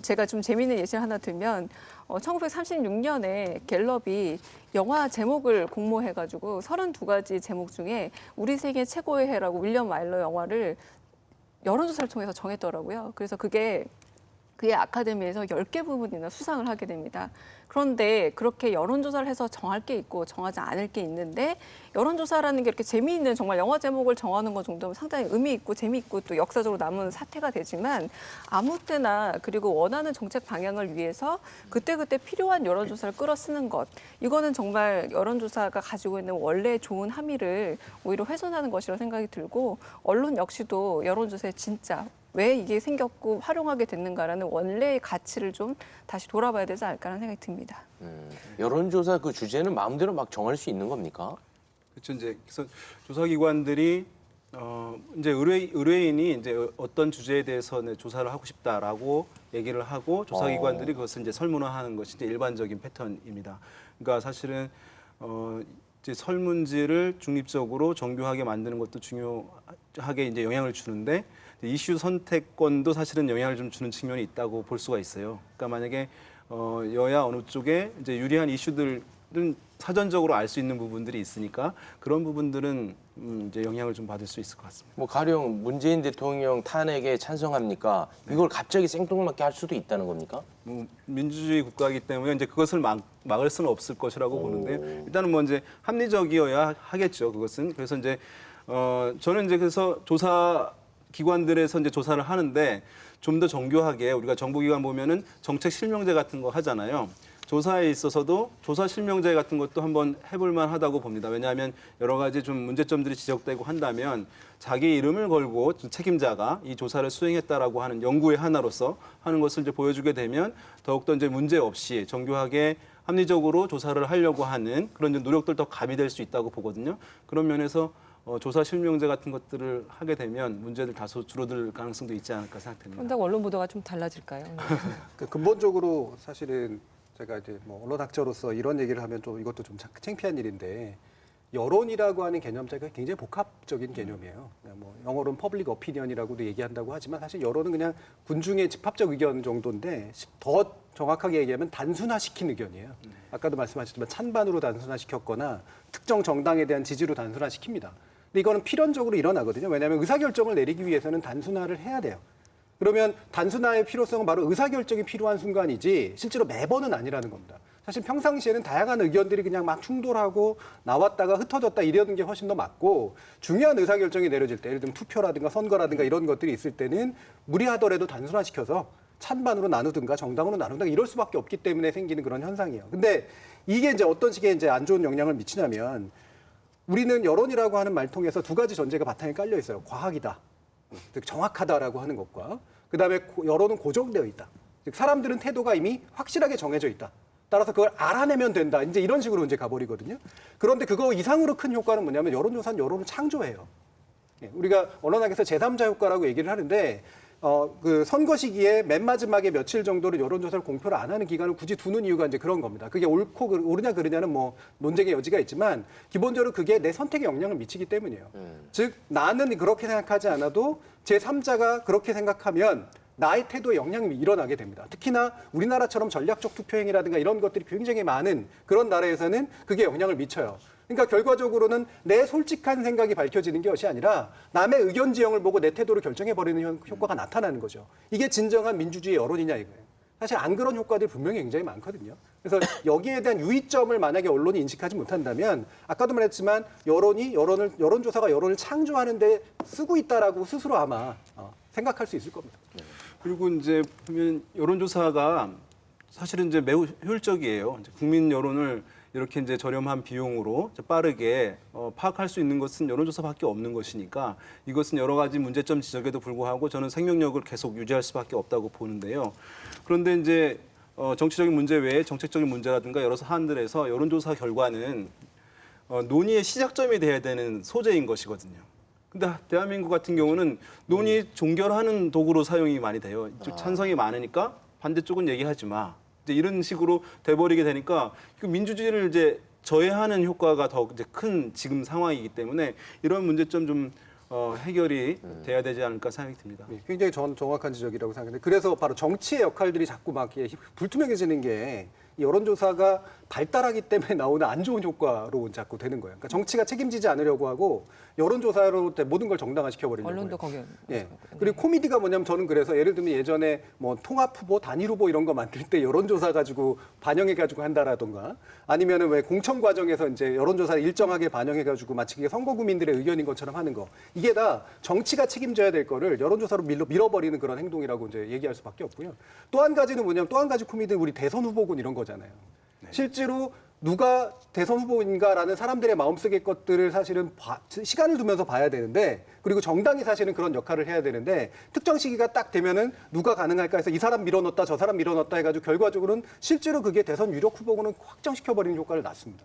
제가 좀 재미있는 예시를 하나 들면 1936년에 갤럽이 영화 제목을 공모해가지고 32가지 제목 중에 우리 세계 최고의 해라고 윌리엄 와일러 영화를 여론조사를 통해서 정했더라고요. 그래서 그게 아카데미에서 10개 부분이나 수상을 하게 됩니다. 그런데 그렇게 여론조사를 해서 정할 게 있고 정하지 않을 게 있는데 여론조사라는 게 이렇게 재미있는 정말 영화 제목을 정하는 것 정도면 상당히 의미 있고 재미있고 또 역사적으로 남은 사태가 되지만 아무 때나 그리고 원하는 정책 방향을 위해서 그때그때 필요한 여론조사를 끌어 쓰는 것 이거는 정말 여론조사가 가지고 있는 원래 좋은 함의를 오히려 훼손하는 것이라고 생각이 들고 언론 역시도 여론조사에 진짜 왜 이게 생겼고 활용하게 됐는가라는 원래의 가치를 좀 다시 돌아봐야 되지 않을까라는 생각이 듭니다. 여론조사 그 주제는 마음대로 막 정할 수 있는 겁니까? 그렇죠. 이제 그래서 조사기관들이 이제 의뢰인이 이제 어떤 주제에 대해서 조사를 하고 싶다라고 얘기를 하고 조사기관들이 그것을 이제 설문화하는 것이 이제 일반적인 패턴입니다. 그러니까 사실은 이제 설문지를 중립적으로 정교하게 만드는 것도 중요하게 이제 영향을 주는데 이슈 선택권도 사실은 영향을 좀 주는 측면이 있다고 볼 수가 있어요. 그러니까 만약에 여야 어느 쪽에 이제 유리한 이슈들은 사전적으로 알 수 있는 부분들이 있으니까 그런 부분들은 이제 영향을 좀 받을 수 있을 것 같습니다. 뭐 가령 문재인 대통령 탄핵에 찬성합니까? 이걸 갑자기 생뚱맞게 할 수도 있다는 겁니까? 뭐 민주주의 국가이기 때문에 이제 그것을 막을 수는 없을 것이라고 보는데 일단은 뭐 이제 합리적이어야 하겠죠. 그것은 그래서 이제 저는 이제 그래서 조사 기관들에서 이제 조사를 하는데 좀 더 정교하게 우리가 정보기관 보면은 정책 실명제 같은 거 하잖아요. 조사에 있어서도 조사 실명제 같은 것도 한번 해볼 만하다고 봅니다. 왜냐하면 여러 가지 좀 문제점들이 지적되고 한다면 자기 이름을 걸고 책임자가 이 조사를 수행했다라고 하는 연구의 하나로서 하는 것을 이제 보여주게 되면 더욱더 이제 문제 없이 정교하게 합리적으로 조사를 하려고 하는 그런 노력들 더 가미될 수 있다고 보거든요. 그런 면에서 조사 실명제 같은 것들을 하게 되면 문제들 다소 줄어들 가능성도 있지 않을까 생각됩니다. 그런데 언론 보도가 좀 달라질까요? 그 근본적으로 사실은 제가 이제 뭐 언론학자로서 이런 얘기를 하면 좀 이것도 좀 창피한 일인데 여론이라고 하는 개념 자체가 굉장히 복합적인 개념이에요. 그냥 뭐 영어로는 퍼블릭 어피니언이라고도 얘기한다고 하지만 사실 여론은 그냥 군중의 집합적 의견 정도인데 더 정확하게 얘기하면 단순화시킨 의견이에요. 아까도 말씀하셨지만 찬반으로 단순화시켰거나 특정 정당에 대한 지지로 단순화시킵니다. 근데 이거는 필연적으로 일어나거든요. 왜냐하면 의사결정을 내리기 위해서는 단순화를 해야 돼요. 그러면 단순화의 필요성은 바로 의사결정이 필요한 순간이지 실제로 매번은 아니라는 겁니다. 사실 평상시에는 다양한 의견들이 그냥 막 충돌하고 나왔다가 흩어졌다 이러는 게 훨씬 더 맞고 중요한 의사결정이 내려질 때 예를 들면 투표라든가 선거라든가 이런 것들이 있을 때는 무리하더라도 단순화시켜서 찬반으로 나누든가 정당으로 나누든가 이럴 수밖에 없기 때문에 생기는 그런 현상이에요. 근데 이게 이제 어떤 식의 이제 안 좋은 영향을 미치냐면 우리는 여론이라고 하는 말 통해서 두 가지 전제가 바탕에 깔려 있어요. 과학이다. 즉 정확하다라고 하는 것과 그다음에 여론은 고정되어 있다. 즉 사람들은 태도가 이미 확실하게 정해져 있다. 따라서 그걸 알아내면 된다. 이제 이런 식으로 이제 가버리거든요. 그런데 그거 이상으로 큰 효과는 뭐냐면 여론조사는 여론을 창조해요. 우리가 언론학에서 제3자 효과라고 얘기를 하는데 그 선거 시기에 맨 마지막에 며칠 정도를 여론조사를 공표를 안 하는 기간을 굳이 두는 이유가 이제 그런 겁니다. 그게 옳고 옳으냐 그르냐는 뭐 논쟁의 여지가 있지만 기본적으로 그게 내 선택에 영향을 미치기 때문이에요. 즉 나는 그렇게 생각하지 않아도 제3자가 그렇게 생각하면 나의 태도에 영향이 일어나게 됩니다. 특히나 우리나라처럼 전략적 투표행위라든가 이런 것들이 굉장히 많은 그런 나라에서는 그게 영향을 미쳐요. 그러니까 결과적으로는 내 솔직한 생각이 밝혀지는 것이 아니라 남의 의견 지형을 보고 내 태도를 결정해버리는 효과가 나타나는 거죠. 이게 진정한 민주주의 여론이냐 이거예요. 사실 안 그런 효과들이 분명히 굉장히 많거든요. 그래서 여기에 대한 유의점을 만약에 언론이 인식하지 못한다면 아까도 말했지만 여론조사가 여론을 창조하는 데 쓰고 있다라고 스스로 아마 생각할 수 있을 겁니다. 그리고 이제 보면 여론조사가 사실은 이제 매우 효율적이에요. 이제 국민 여론을 이렇게 이제 저렴한 비용으로 빠르게 파악할 수 있는 것은 여론조사밖에 없는 것이니까 이것은 여러 가지 문제점 지적에도 불구하고 저는 생명력을 계속 유지할 수밖에 없다고 보는데요. 그런데 이제 정치적인 문제 외에 정책적인 문제라든가 여러 사안들에서 여론조사 결과는 논의의 시작점이 돼야 되는 소재인 것이거든요. 근데 대한민국 같은 경우는 논의 종결하는 도구로 사용이 많이 돼요. 이쪽 찬성이 많으니까 반대쪽은 얘기하지 마. 이제 이런 식으로 돼버리게 되니까 그 민주주의를 이제 저해하는 효과가 더 이제 큰 지금 상황이기 때문에 이런 문제점 좀 해결이 돼야 되지 않을까 생각이 듭니다. 굉장히 정확한 지적이라고 생각하는데 그래서 바로 정치의 역할들이 자꾸 막 불투명해지는 게 이 여론조사가 발달하기 때문에 나오는 안 좋은 효과로 자꾸 되는 거예요. 그러니까 정치가 책임지지 않으려고 하고 여론조사로 모든 걸 정당화시켜버리는 거예요. 언론도 거기. 예. 그리고 코미디가 뭐냐면 저는 그래서 예를 들면 예전에 뭐 통합 후보, 단일 후보 이런 거 만들 때 여론조사 가지고 반영해 가지고 한다라던가 아니면은 왜 공천 과정에서 이제 여론조사 일정하게 반영해 가지고 마치 그게 선거 구민들의 의견인 것처럼 하는 거 이게 다 정치가 책임져야 될 거를 여론조사로 밀어버리는 그런 행동이라고 이제 얘기할 수밖에 없고요. 또 한 가지는 뭐냐면 또 한 가지 코미디는 우리 대선 후보군 이런 거잖아요. 실제로 누가 대선 후보인가라는 사람들의 마음속의 것들을 사실은 시간을 두면서 봐야 되는데 그리고 정당이 사실은 그런 역할을 해야 되는데 특정 시기가 딱 되면은 누가 가능할까 해서 이 사람 밀어넣었다 저 사람 밀어넣었다 해가지고 결과적으로는 실제로 그게 대선 유력 후보군은 확정시켜버리는 효과를 낳습니다.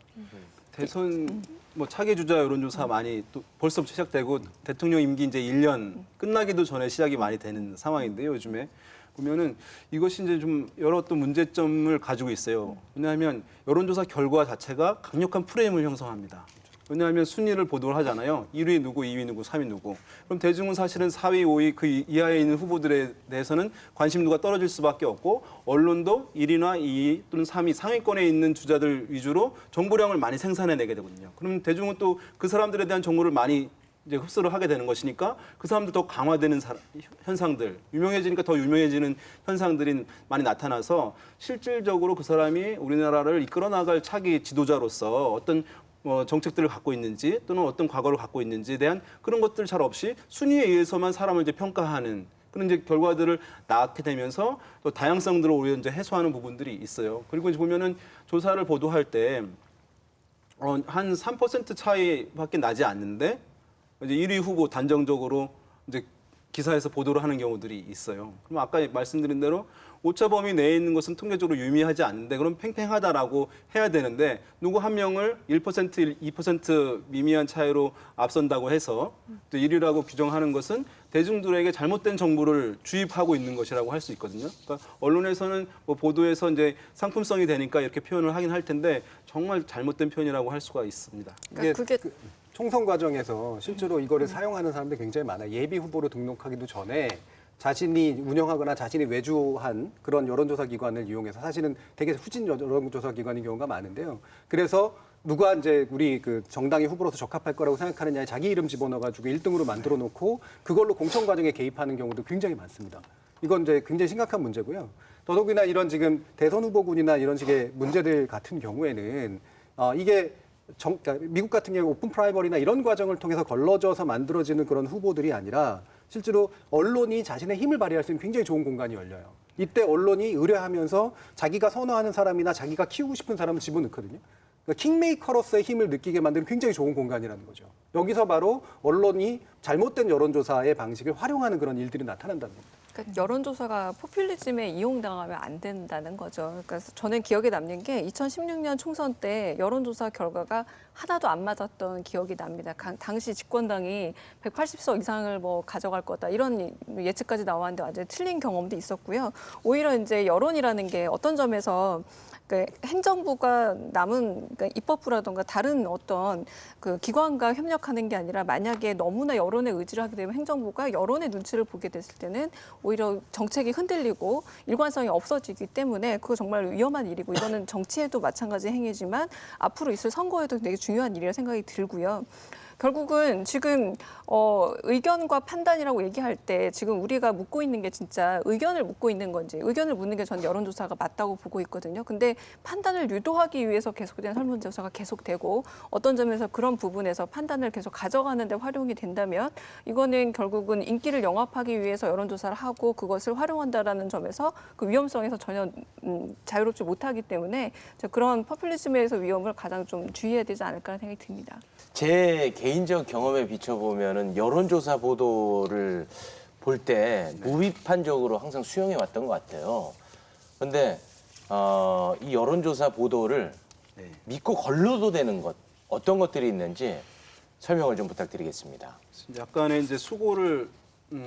대선 뭐 차기 주자 여론조사 많이 또 벌써부터 시작되고 대통령 임기 이제 1년 끝나기도 전에 시작이 많이 되는 상황인데요. 요즘에 보면은 이것이 이제 좀 여러 또 문제점을 가지고 있어요. 왜냐하면 여론조사 결과 자체가 강력한 프레임을 형성합니다. 왜냐하면 순위를 보도를 하잖아요. 1위 누구, 2위 누구, 3위 누구. 그럼 대중은 사실은 4위, 5위 그 이하에 있는 후보들에 대해서는 관심도가 떨어질 수밖에 없고 언론도 1위나 2위 또는 3위 상위권에 있는 주자들 위주로 정보량을 많이 생산해내게 되거든요. 그럼 대중은 또 그 사람들에 대한 정보를 많이 이제 흡수를 하게 되는 것이니까 그 사람들 더 강화되는 현상들, 유명해지니까 더 유명해지는 현상들이 많이 나타나서 실질적으로 그 사람이 우리나라를 이끌어 나갈 차기 지도자로서 어떤 정책들을 갖고 있는지 또는 어떤 과거를 갖고 있는지에 대한 그런 것들 잘 없이 순위에 의해서만 사람을 이제 평가하는 그런 이제 결과들을 낳게 되면서 또 다양성들을 오히려 이제 해소하는 부분들이 있어요. 그리고 이제 보면은 조사를 보도할 때 한 3% 차이밖에 나지 않는데 이제 1위 후보 단정적으로 이제 기사에서 보도를 하는 경우들이 있어요. 그럼 아까 말씀드린 대로 오차 범위 내에 있는 것은 통계적으로 유의하지 않는데 그럼 팽팽하다라고 해야 되는데 누구 한 명을 1%, 2% 미미한 차이로 앞선다고 해서 또 1위라고 규정하는 것은 대중들에게 잘못된 정보를 주입하고 있는 것이라고 할 수 있거든요. 그러니까 언론에서는 뭐 보도에서 이제 상품성이 되니까 이렇게 표현을 하긴 할 텐데 정말 잘못된 표현이라고 할 수가 있습니다. 그러니까 그게 총선 과정에서 실제로 이거를 사용하는 사람들이 굉장히 많아요. 예비 후보로 등록하기도 전에 자신이 운영하거나 자신이 외주한 그런 여론조사 기관을 이용해서 사실은 되게 후진 여론조사 기관인 경우가 많은데요. 그래서 누가 이제 우리 그 정당의 후보로서 적합할 거라고 생각하느냐에 자기 이름 집어넣어가지고 1등으로 만들어 놓고 그걸로 공천 과정에 개입하는 경우도 굉장히 많습니다. 이건 이제 굉장히 심각한 문제고요. 더더욱이나 이런 지금 대선 후보군이나 이런 식의 문제들 같은 경우에는 이게 그러니까 미국 같은 경우 오픈 프라이머리나 이런 과정을 통해서 걸러져서 만들어지는 그런 후보들이 아니라 실제로 언론이 자신의 힘을 발휘할 수 있는 굉장히 좋은 공간이 열려요. 이때 언론이 의뢰하면서 자기가 선호하는 사람이나 자기가 키우고 싶은 사람을 집어넣거든요. 그러니까 킹메이커로서의 힘을 느끼게 만드는 굉장히 좋은 공간이라는 거죠. 여기서 바로 언론이 잘못된 여론조사의 방식을 활용하는 그런 일들이 나타난다는 겁니다. 그러니까 여론조사가 포퓰리즘에 이용당하면 안 된다는 거죠. 그러니까 저는 기억에 남는 게 2016년 총선 때 여론조사 결과가 하나도 안 맞았던 기억이 납니다. 당시 집권당이 180석 이상을 뭐 가져갈 거다 이런 예측까지 나왔는데 완전히 틀린 경험도 있었고요. 오히려 이제 여론이라는 게 어떤 점에서 행정부가 남은 입법부라든가 다른 어떤 그 기관과 협력하는 게 아니라 만약에 너무나 여론의 의지를 하게 되면 행정부가 여론의 눈치를 보게 됐을 때는 오히려 정책이 흔들리고 일관성이 없어지기 때문에 그거 정말 위험한 일이고 이거는 정치에도 마찬가지 행위지만 앞으로 있을 선거에도 되게 중요한 일이라 생각이 들고요. 결국은 지금 의견과 판단이라고 얘기할 때 지금 우리가 묻고 있는 게 진짜 의견을 묻고 있는 건지 의견을 묻는 게 전 여론조사가 맞다고 보고 있거든요. 근데 판단을 유도하기 위해서 계속된 설문조사가 계속되고 어떤 점에서 그런 부분에서 판단을 계속 가져가는 데 활용이 된다면 이거는 결국은 인기를 영합하기 위해서 여론조사를 하고 그것을 활용한다라는 점에서 그 위험성에서 전혀 자유롭지 못하기 때문에 그런 포퓰리즘에서 위험을 가장 좀 주의해야 되지 않을까라는 생각이 듭니다. 제 개인적 경험에 비춰보면은 여론조사 보도를 볼 때 무비판적으로 항상 수용해 왔던 것 같아요. 그런데 이 여론조사 보도를 믿고 걸러도 되는 것 어떤 것들이 있는지 설명을 좀 부탁드리겠습니다. 약간의 이제 수고를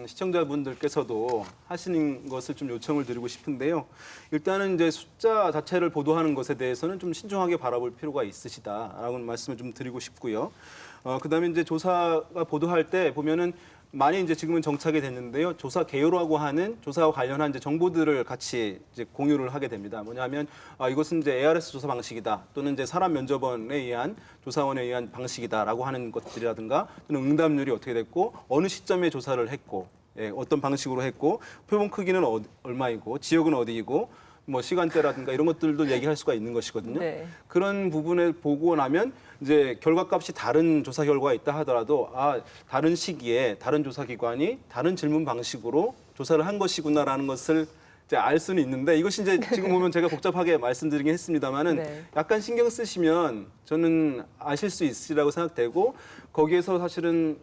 시청자분들께서도 하시는 것을 좀 요청을 드리고 싶은데요. 일단은 이제 숫자 자체를 보도하는 것에 대해서는 좀 신중하게 바라볼 필요가 있으시다라고 말씀을 좀 드리고 싶고요. 그다음에 이제 조사가 보도할 때 보면은 많이 이제 지금은 정착이 됐는데요. 조사 개요라고 하는 조사와 관련한 이제 정보들을 같이 이제 공유를 하게 됩니다. 뭐냐면 이것은 이제 ARS 조사 방식이다, 또는 이제 사람 면접원에 의한 조사원에 의한 방식이다라고 하는 것들이라든가, 또는 응답률이 어떻게 됐고 어느 시점에 조사를 했고 어떤 방식으로 했고 표본 크기는 얼마이고 지역은 어디이고 뭐 시간대라든가 이런 것들도 얘기할 수가 있는 것이거든요. 네. 그런 부분을 보고 나면 이제 결과값이 다른 조사 결과가 있다 하더라도 다른 시기에 다른 조사기관이 다른 질문 방식으로 조사를 한 것이구나라는 것을 이제 알 수는 있는데, 이것이 이제 지금 보면 제가 복잡하게 말씀드리긴 했습니다만은 네. 약간 신경 쓰시면 저는 아실 수 있으리라고 생각되고, 거기에서 사실은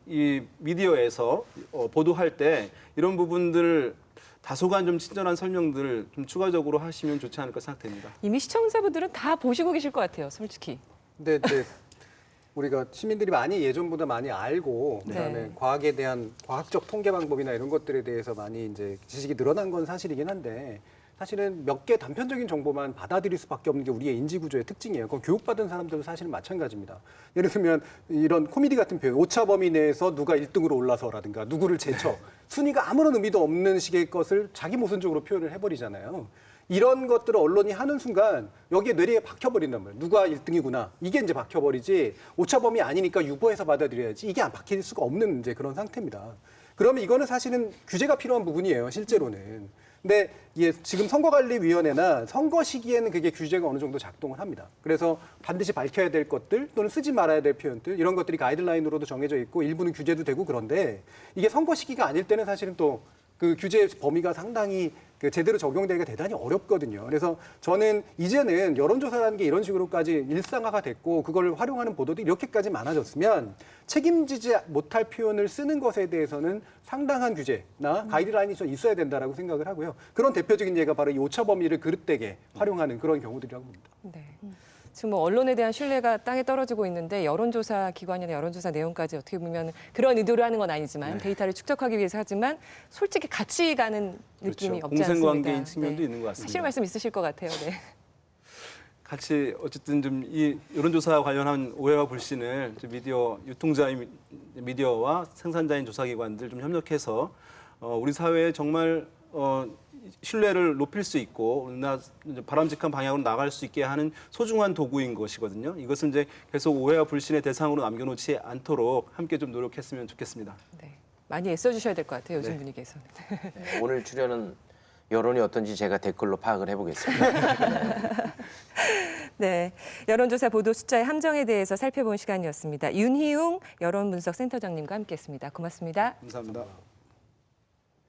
이 미디어에서 보도할 때 이런 부분들 다소간 좀 친절한 설명들을 좀 추가적으로 하시면 좋지 않을까 생각됩니다. 이미 시청자분들은 다 보시고 계실 것 같아요, 솔직히. 근데 이제 우리가 시민들이 많이 예전보다 많이 알고 그다음에 네. 과학에 대한 과학적 통계 방법이나 이런 것들에 대해서 많이 이제 지식이 늘어난 건 사실이긴 한데, 사실은 몇 개 단편적인 정보만 받아들일 수밖에 없는 게 우리의 인지 구조의 특징이에요. 그건 교육받은 사람들도 사실은 마찬가지입니다. 예를 들면 이런 코미디 같은 표현, 오차 범위 내에서 누가 1등으로 올라서라든가 누구를 제쳐, 순위가 아무런 의미도 없는 식의 것을 자기 모순적으로 표현을 해버리잖아요. 이런 것들을 언론이 하는 순간 여기에 뇌리에 박혀버린단 말이에요. 누가 1등이구나. 이게 이제 박혀버리지, 오차 범위 아니니까 유보해서 받아들여야지, 이게 안 박힐 수가 없는 이제 그런 상태입니다. 그러면 이거는 사실은 규제가 필요한 부분이에요, 실제로는. 근데 이게 지금 선거관리위원회나 선거 시기에는 그게 규제가 어느 정도 작동을 합니다. 그래서 반드시 밝혀야 될 것들 또는 쓰지 말아야 될 표현들, 이런 것들이 가이드라인으로도 정해져 있고 일부는 규제도 되고, 그런데 이게 선거 시기가 아닐 때는 사실은 또 그 규제 범위가 상당히 제대로 적용되기가 대단히 어렵거든요. 그래서 저는 이제는 여론조사라는 게 이런 식으로까지 일상화가 됐고 그걸 활용하는 보도도 이렇게까지 많아졌으면 책임지지 못할 표현을 쓰는 것에 대해서는 상당한 규제나 가이드라인이 좀 있어야 된다라고 생각을 하고요. 그런 대표적인 예가 바로 이 오차 범위를 그릇되게 활용하는 그런 경우들이라고 봅니다. 네. 지금 뭐 언론에 대한 신뢰가 땅에 떨어지고 있는데 여론조사 기관이나 여론조사 내용까지 어떻게 보면 그런 의도를 하는 건 아니지만 데이터를 축적하기 위해서 하지만 솔직히 같이 가는 느낌이 없지 않습니다. 공생관계인 측면도 있는 것 같습니다. 하실 말씀 있으실 것 같아요. 네. 같이 어쨌든 좀 이 여론조사 관련한 오해와 불신을 좀 미디어 유통자인 미디어와 생산자인 조사기관들 좀 협력해서 우리 사회에 정말 신뢰를 높일 수 있고 바람직한 방향으로 나갈 수 있게 하는 소중한 도구인 것이거든요. 이것은 이제 계속 오해와 불신의 대상으로 남겨놓지 않도록 함께 좀 노력했으면 좋겠습니다. 네. 많이 애써주셔야 될 것 같아요, 요즘 네. 분위기에서는. 네, 오늘 출연은 여론이 어떤지 제가 댓글로 파악을 해보겠습니다. 네, 여론조사 보도 숫자의 함정에 대해서 살펴본 시간이었습니다. 윤희웅 여론분석센터장님과 함께했습니다. 고맙습니다. 감사합니다.